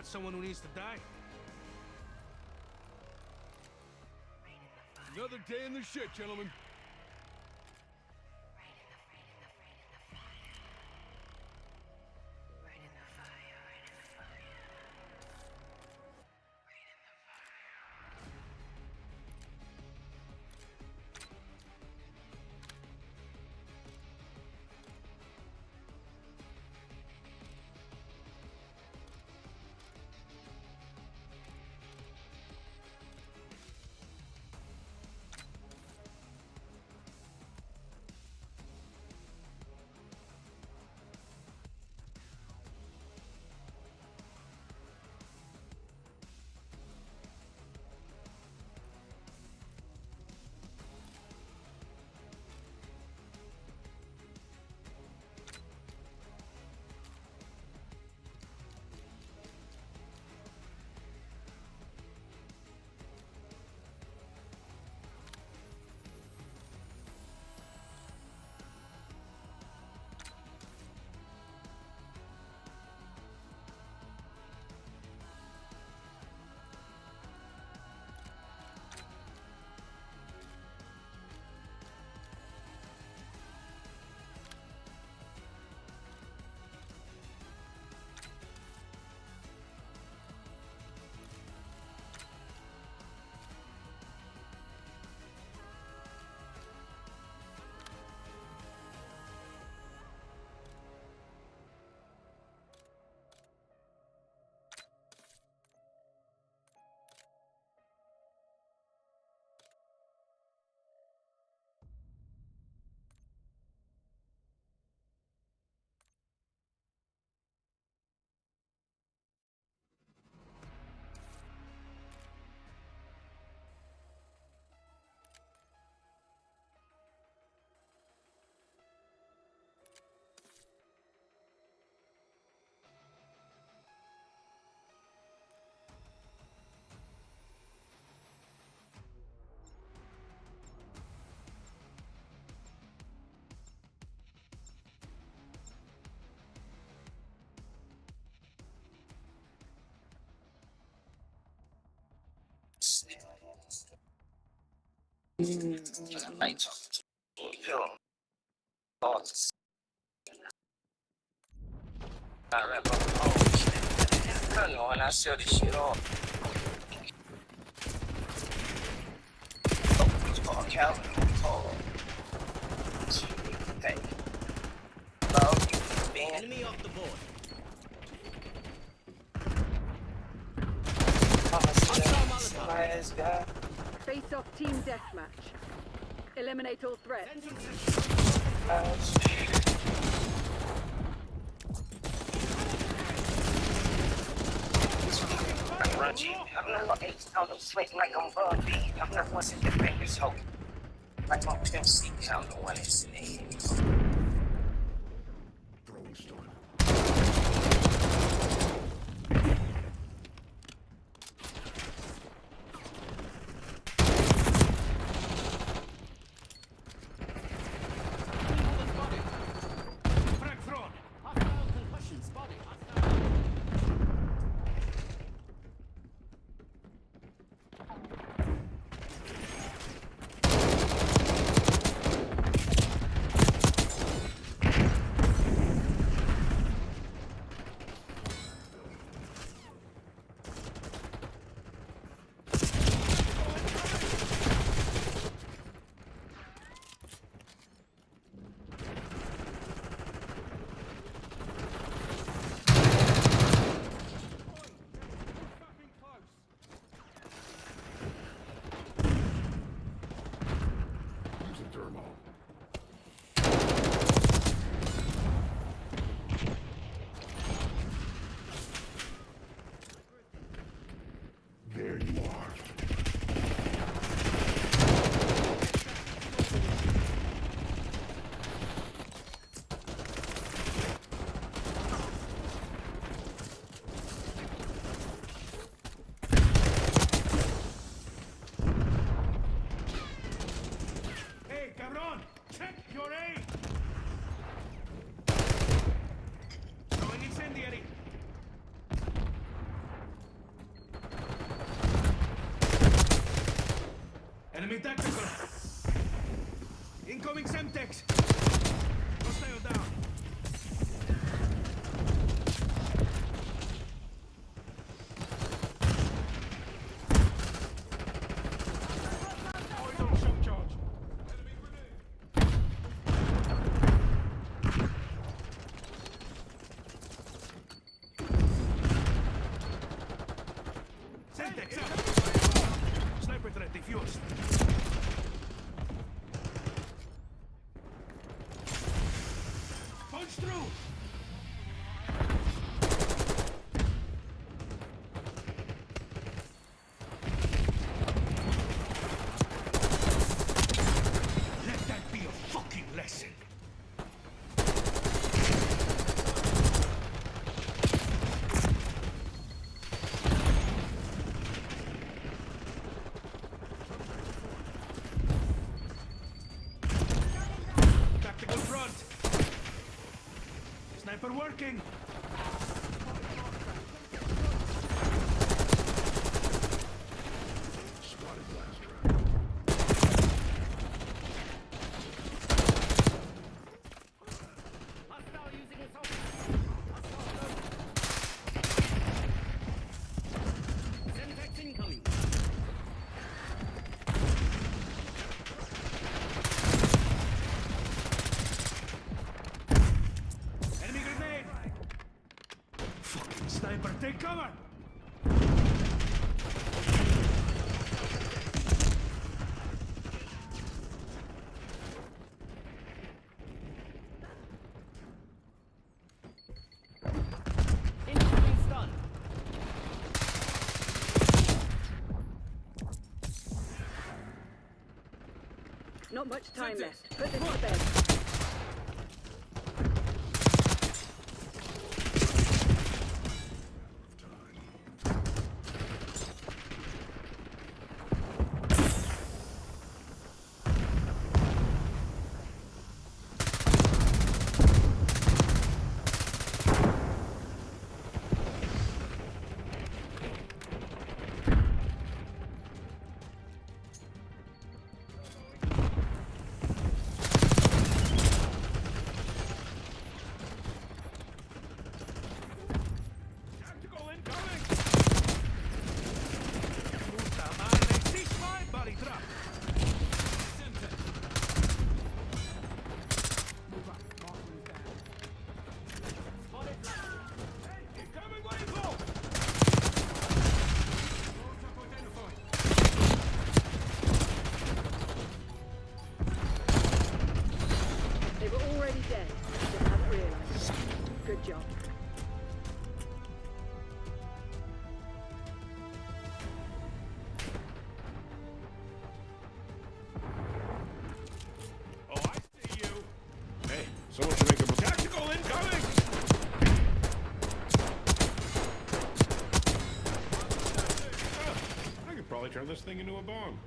got someone who needs to die. Another day in the shit, gentlemen. And I sell this shit off. It's called Calvin. Hey. Enemy off the board. Face off team deathmatch. Eliminate all threats. I'm not out of sweat like I'm Bobby. I'm not what's in your fingers, hope. Like my pimp seat, I don't know what it's in the head. Throwing started. Frag thrown. Hostile concussion spotted. There you are. Hey, cabron! Check your aim! Throwing incendiary! Enemy tactical. Incoming Semtex. Hostile down. Poison shock charge. Enemy grenade. Semtex out. Sniper threat defused. Punch through! Let that be a fucking lesson. Tactical front. Sniper working. Spotted blaster. Hostile using his own. Semtex incoming. Enemy grenade! Fucking sniper, take cover! Incoming stun. Not much time left. Put this to bed. Tactical incoming! Puta madre, cease my body trap! Semtex. Move up, Marksman is down. Spotted blaster. Hey, incoming rifle! Roadblock identified. They were already dead. Just haven't realized. Good job. Oh, I see you. Hey, someone should make a tactical incoming! I could probably turn this thing into a bomb.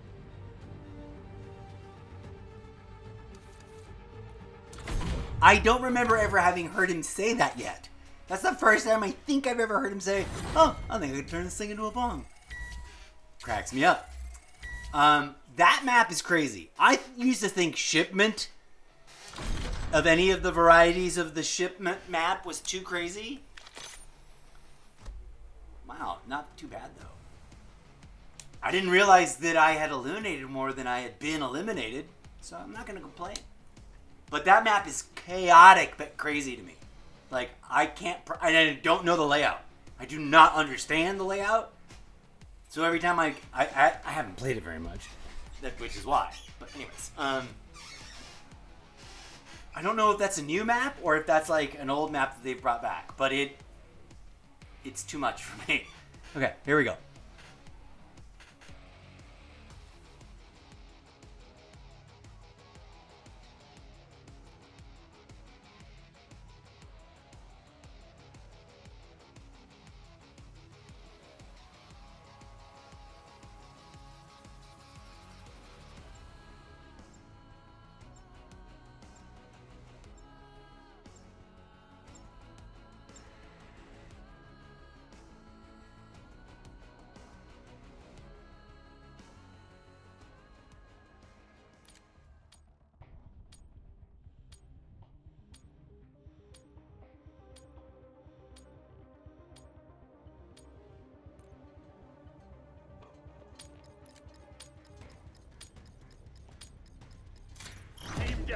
I don't remember ever having heard him say that yet. That's the first time I think I've ever heard him say, "Oh, I think I could turn this thing into a bomb." Cracks me up. That map is crazy. I used to think shipment of any of the varieties of the shipment map was too crazy. Wow, not too bad though. I didn't realize that I had eliminated more than I had been eliminated, so I'm not gonna complain. But that map is chaotic but crazy to me. Like, I don't know the layout. I do not understand the layout. So every time I haven't played it very much, which is why. But anyways, I don't know if that's a new map or if that's like an old map that they've brought back. But it's too much for me. Okay, here we go.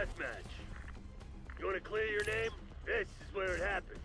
deathmatch. You want to clear your name? This is where it happens.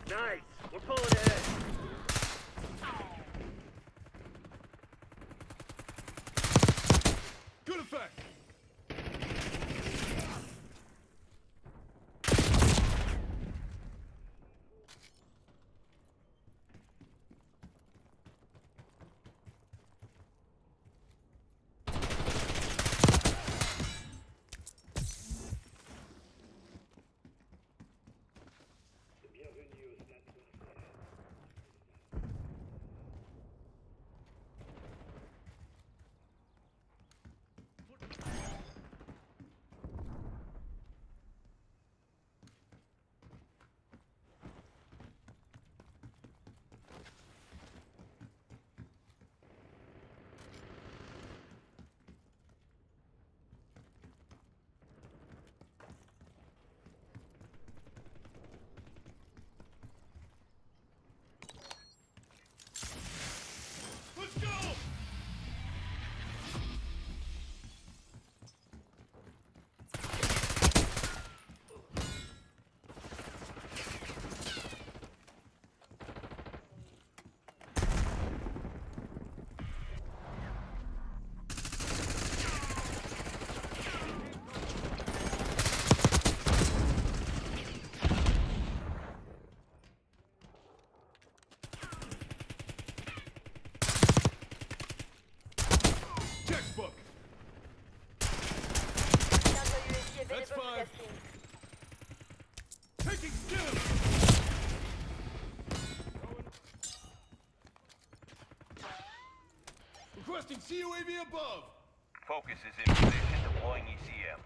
Nice! We're pulling ahead! Good effect! Let's go! Textbook! That's 5. Taking stim! Requesting CUAV above! Focus is in position, deploying ECM.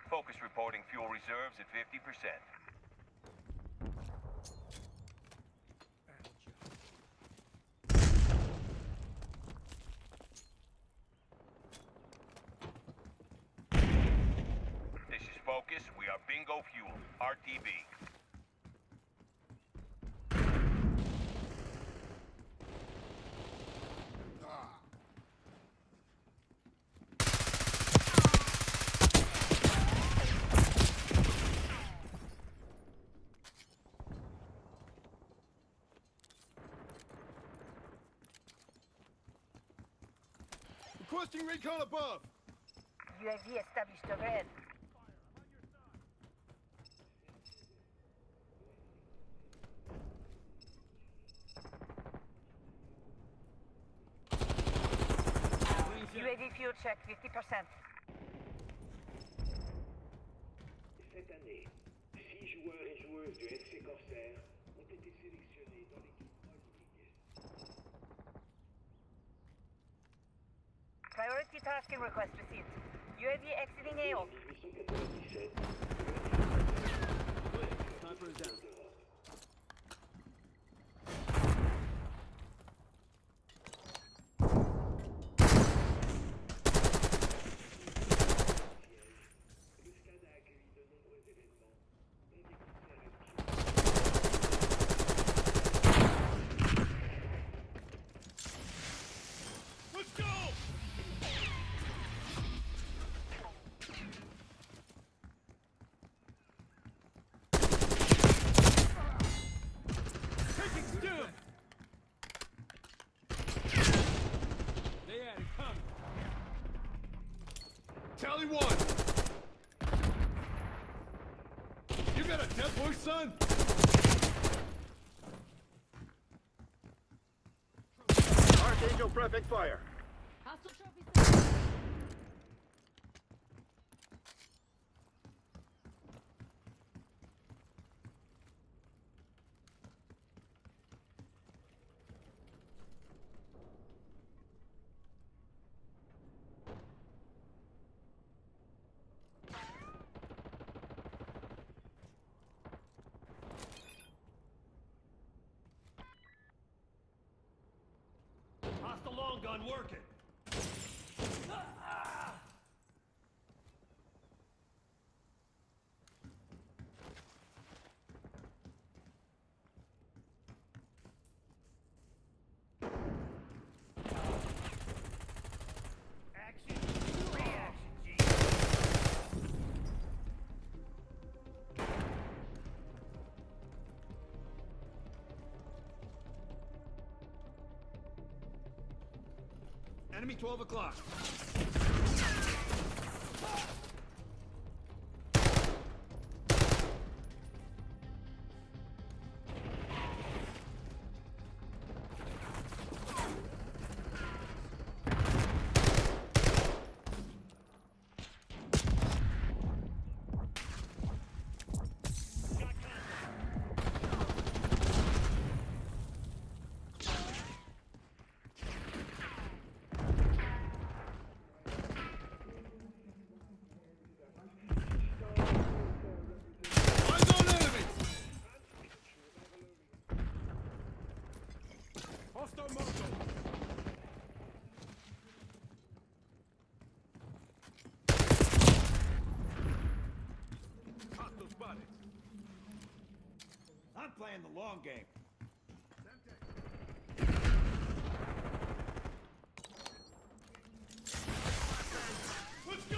Focus reporting fuel reserves at 50%. This is Focus. We are bingo fuel. RTB. Requesting recon above! UAV established overhead. UAV fuel check 50%. Cette année, 6 joueurs et joueuses du FC Corsair ont été sélectionnés dans l'équipe Olympique. Priority tasking request received. UAV exiting AO. 1897. Sniper is down. Le stade a accueilli de nombreux événements, dont des concerts affichés. Let's go! son! Archangel prepping fire. Hostile trophies. Hostile long gun working. Action, reaction, G. Enemy 12 o'clock. Eyes on enemy! Hostile Marco! Hostile spotted. I'm playing the long game. Let's go!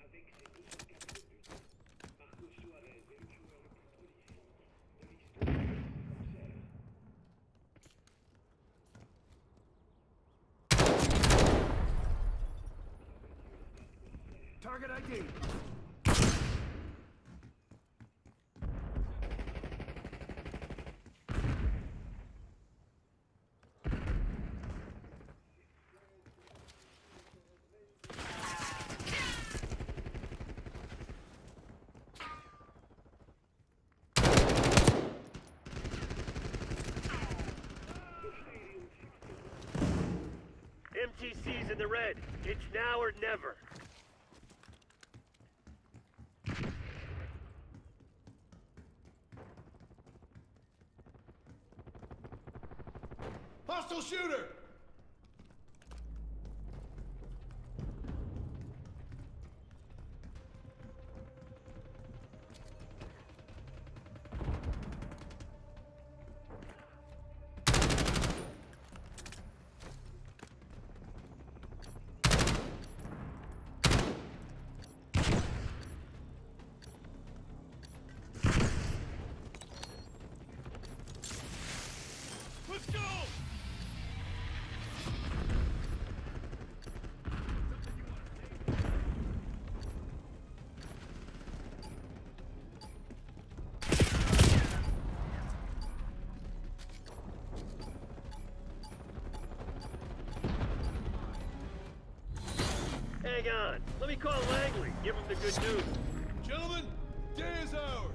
Avec ses 204 buts, Marco Suarez est le joueur le plus prolifique de l'histoire du concert. Target ID. MTC's in the red. It's now or never. Hostile shooter! Let's go! Hang on. Let me call Langley. Give him the good news. Gentlemen, day is ours.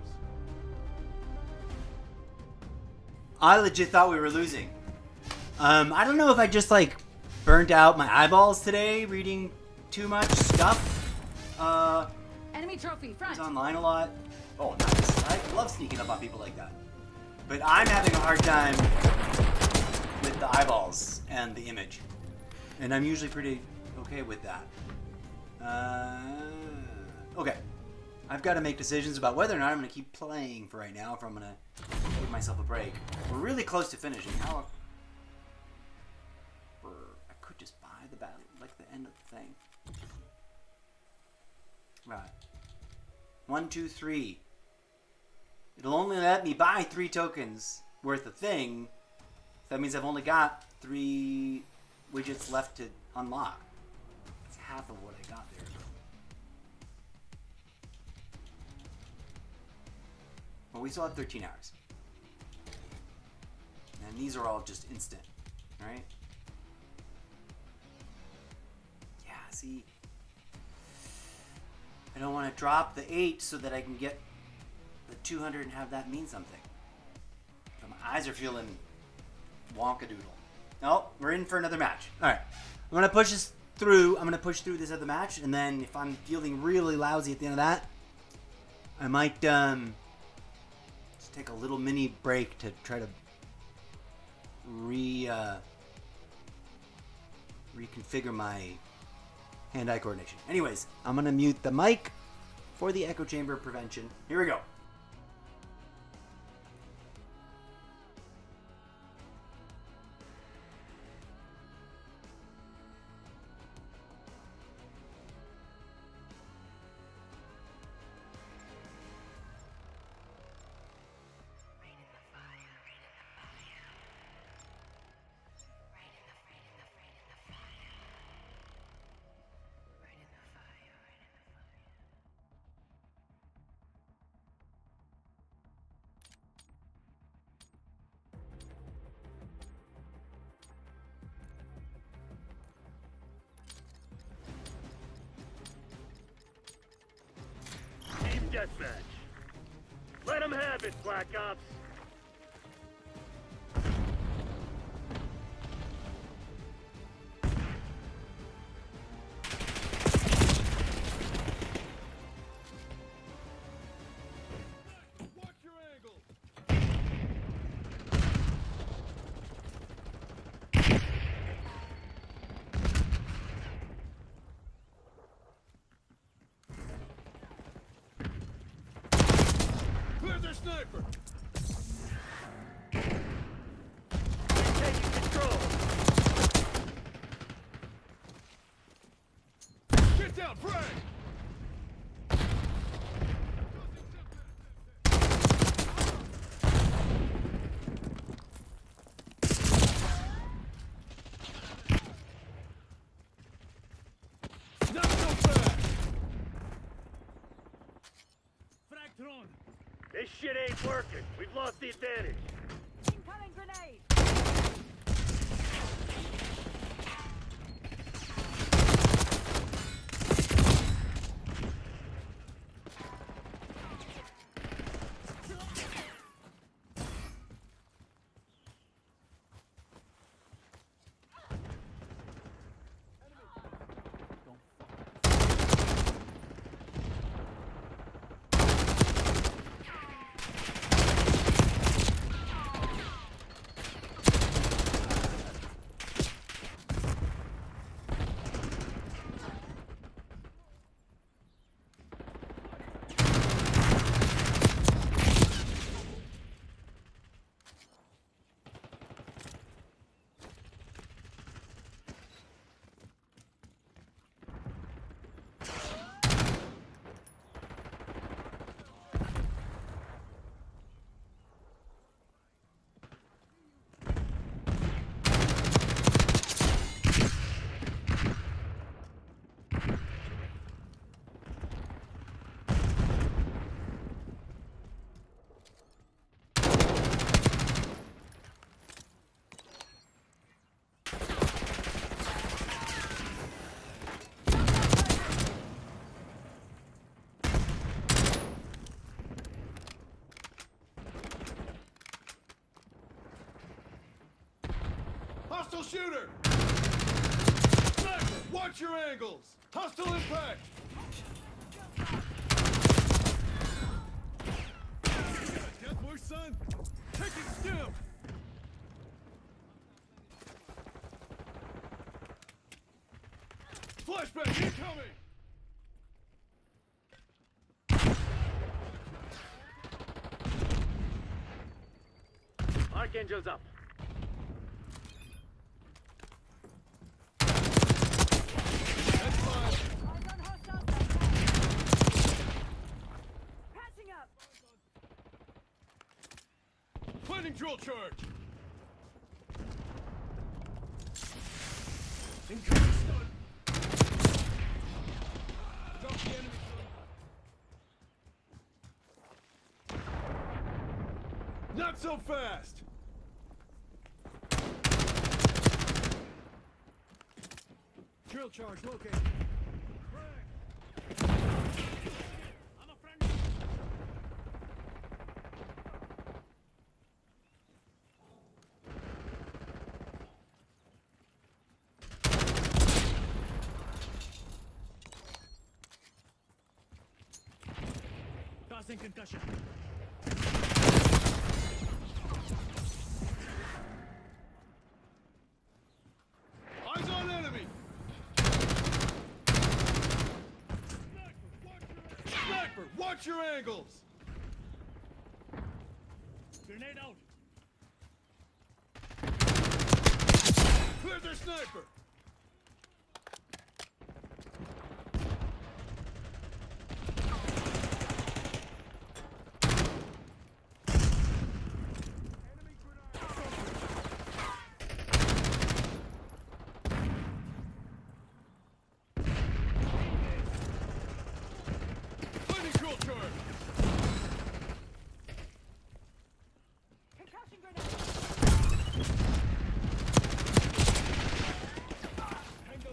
I legit thought we were losing. I don't know if I just like burnt out my eyeballs today reading too much stuff. Enemy trophy, I front. was online a lot. Oh, nice. I love sneaking up on people like that. But I'm having a hard time with the eyeballs and the image. And I'm usually pretty okay with that. Okay. I've got to make decisions about whether or not I'm going to keep playing for right now, if I'm going to give myself a break. We're really close to finishing. How? I could just buy the battle, like the end of the thing. Right. 1, 2, 3. It'll only let me buy 3 tokens worth of thing. That means I've only got 3 widgets left to unlock. It's half of what I got there. Well, we still have 13 hours. And these are all just instant, right? Yeah, see? I don't want to drop the 8 so that I can get the 200 and have that mean something. But my eyes are feeling wonkadoodle. No, we're in for another match. Alright. I'm going to push this through. I'm going to push through this other match. And then if I'm feeling really lousy at the end of that, I might just take a little mini break to try to reconfigure my hand-eye coordination. Anyways, I'm going to mute the mic for the echo chamber prevention. Here we go. Team deathmatch. Let them have it, Black Ops. Watch your angle. Clear their sniper. Taking control. Get down, frag. Not so fast. Frag thrown. This shit ain't working. We've lost the advantage. Incoming grenade. Hostile shooter. Sniper, watch your angles! Hostile impact! Death wish, son! Taking stim! Flashbang incoming! Archangel's up. That's fine. Eyes on hostiles. Patching up. Planning drill charge! Incoming stun! Drop the enemy. Not so fast! Drill charge located. I'm a friend. Tossing concussion. Eyes on enemy! Sniper, watch your angles! Grenade out! Clear their sniper! Planning drill charge! Concussion grenade. Tango.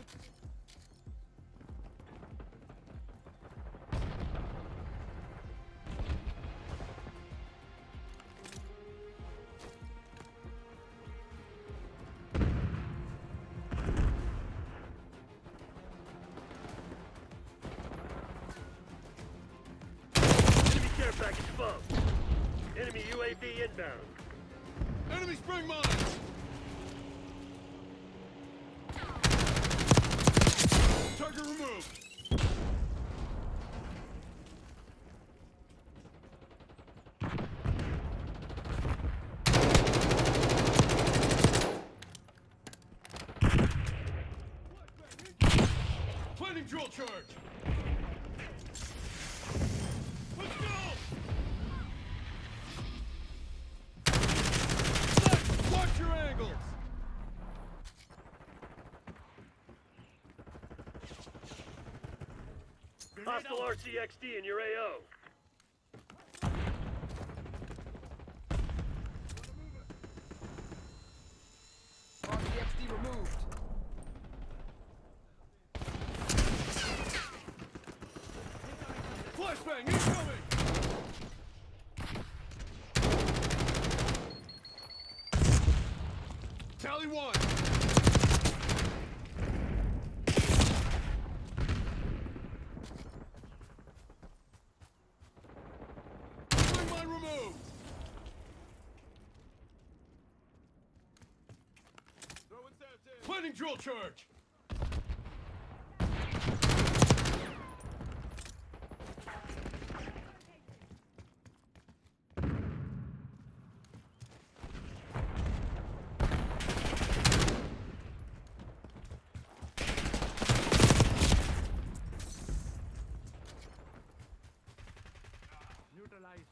Enemy care package above. Enemy UAV inbound. Enemy spring mines! Target removed! Planning drill charge! Let's go! Sniper, watch your angles! Hostile RCXD in your AO. RCXD removed. Flashbang incoming! Tally one! Spring mine removed! Planning drill charge! Neutralized.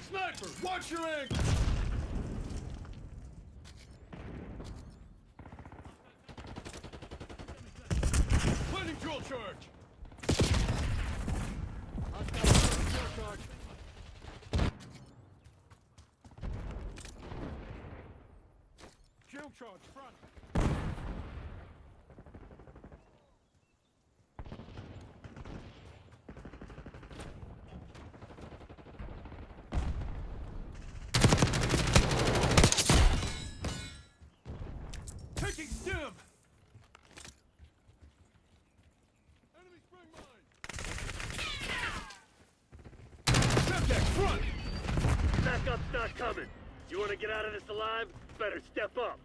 Sniper, watch your angle! Planning drill charge! Hostile drill charge! Drill charge front! Backup's not coming. You want to get out of this alive? Better step up.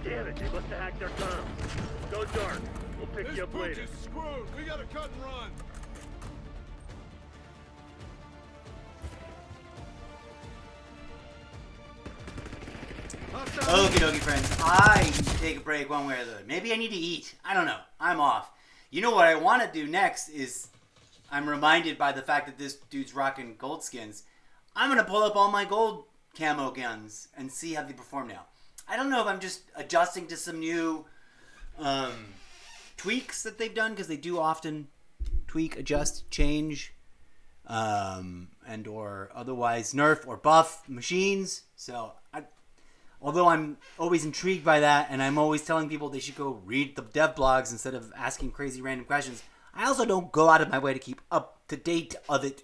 Damn it, they must have hacked their comms. Go dark. We'll pick you up later. This is screwed. We gotta cut and run. Okie dokie, friends. I need to take a break one way or the other. Maybe I need to eat. I don't know. I'm off. You know what I want to do next is, I'm reminded by the fact that this dude's rocking gold skins. I'm going to pull up all my gold camo guns and see how they perform now. I don't know if I'm just adjusting to some new tweaks that they've done, because they do often tweak, adjust, change, and or otherwise nerf or buff machines. So although I'm always intrigued by that, and I'm always telling people they should go read the dev blogs instead of asking crazy random questions, I also don't go out of my way to keep up to date of it.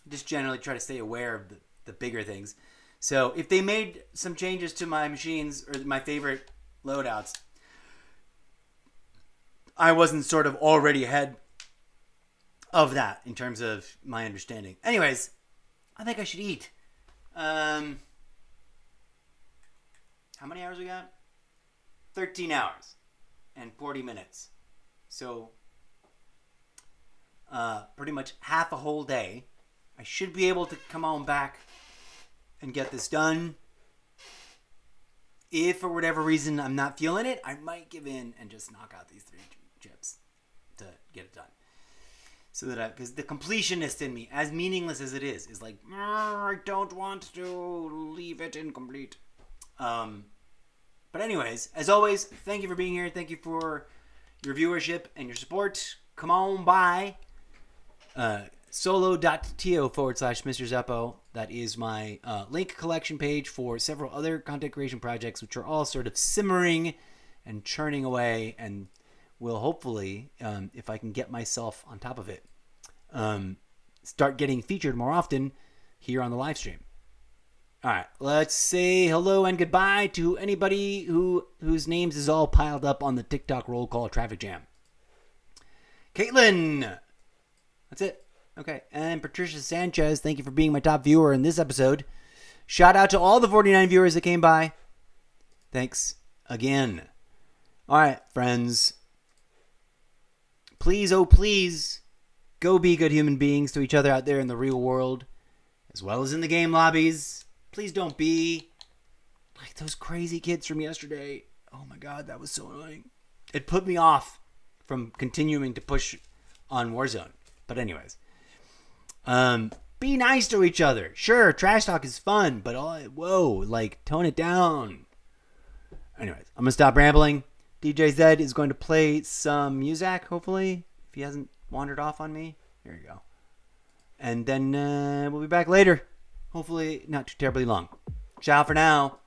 I just generally try to stay aware of the bigger things. So if they made some changes to my machines or my favorite loadouts, I wasn't sort of already ahead of that in terms of my understanding. Anyways, I think I should eat. How many hours we got? 13 hours and 40 minutes. So, pretty much half a whole day. I should be able to come on back and get this done. If for whatever reason I'm not feeling it, I might give in and just knock out these 3 chips to get it done. So that because the completionist in me, as meaningless as it is like, I don't want to leave it incomplete. But anyways, as always, thank you for being here. Thank you for your viewership and your support. Come on by solo.to/Mr. Zeppo. That is my link collection page for several other content creation projects, which are all sort of simmering and churning away, and will hopefully, if I can get myself on top of it, start getting featured more often here on the live stream. All right, let's say hello and goodbye to anybody whose names is all piled up on the TikTok roll call traffic jam. Caitlin, that's it. Okay, and Patricia Sanchez, thank you for being my top viewer in this episode. Shout out to all the 49 viewers that came by. Thanks again. All right, friends. Please, oh please, go be good human beings to each other out there in the real world, as well as in the game lobbies. Please don't be like those crazy kids from yesterday. Oh my god, that was so annoying. It put me off from continuing to push on Warzone. But anyways, be nice to each other. Sure, trash talk is fun, but tone it down. Anyways, I'm gonna stop rambling. DJ Zed is going to play some music, hopefully, if he hasn't wandered off on me. Here you go. And then we'll be back later. Hopefully not too terribly long. Ciao for now.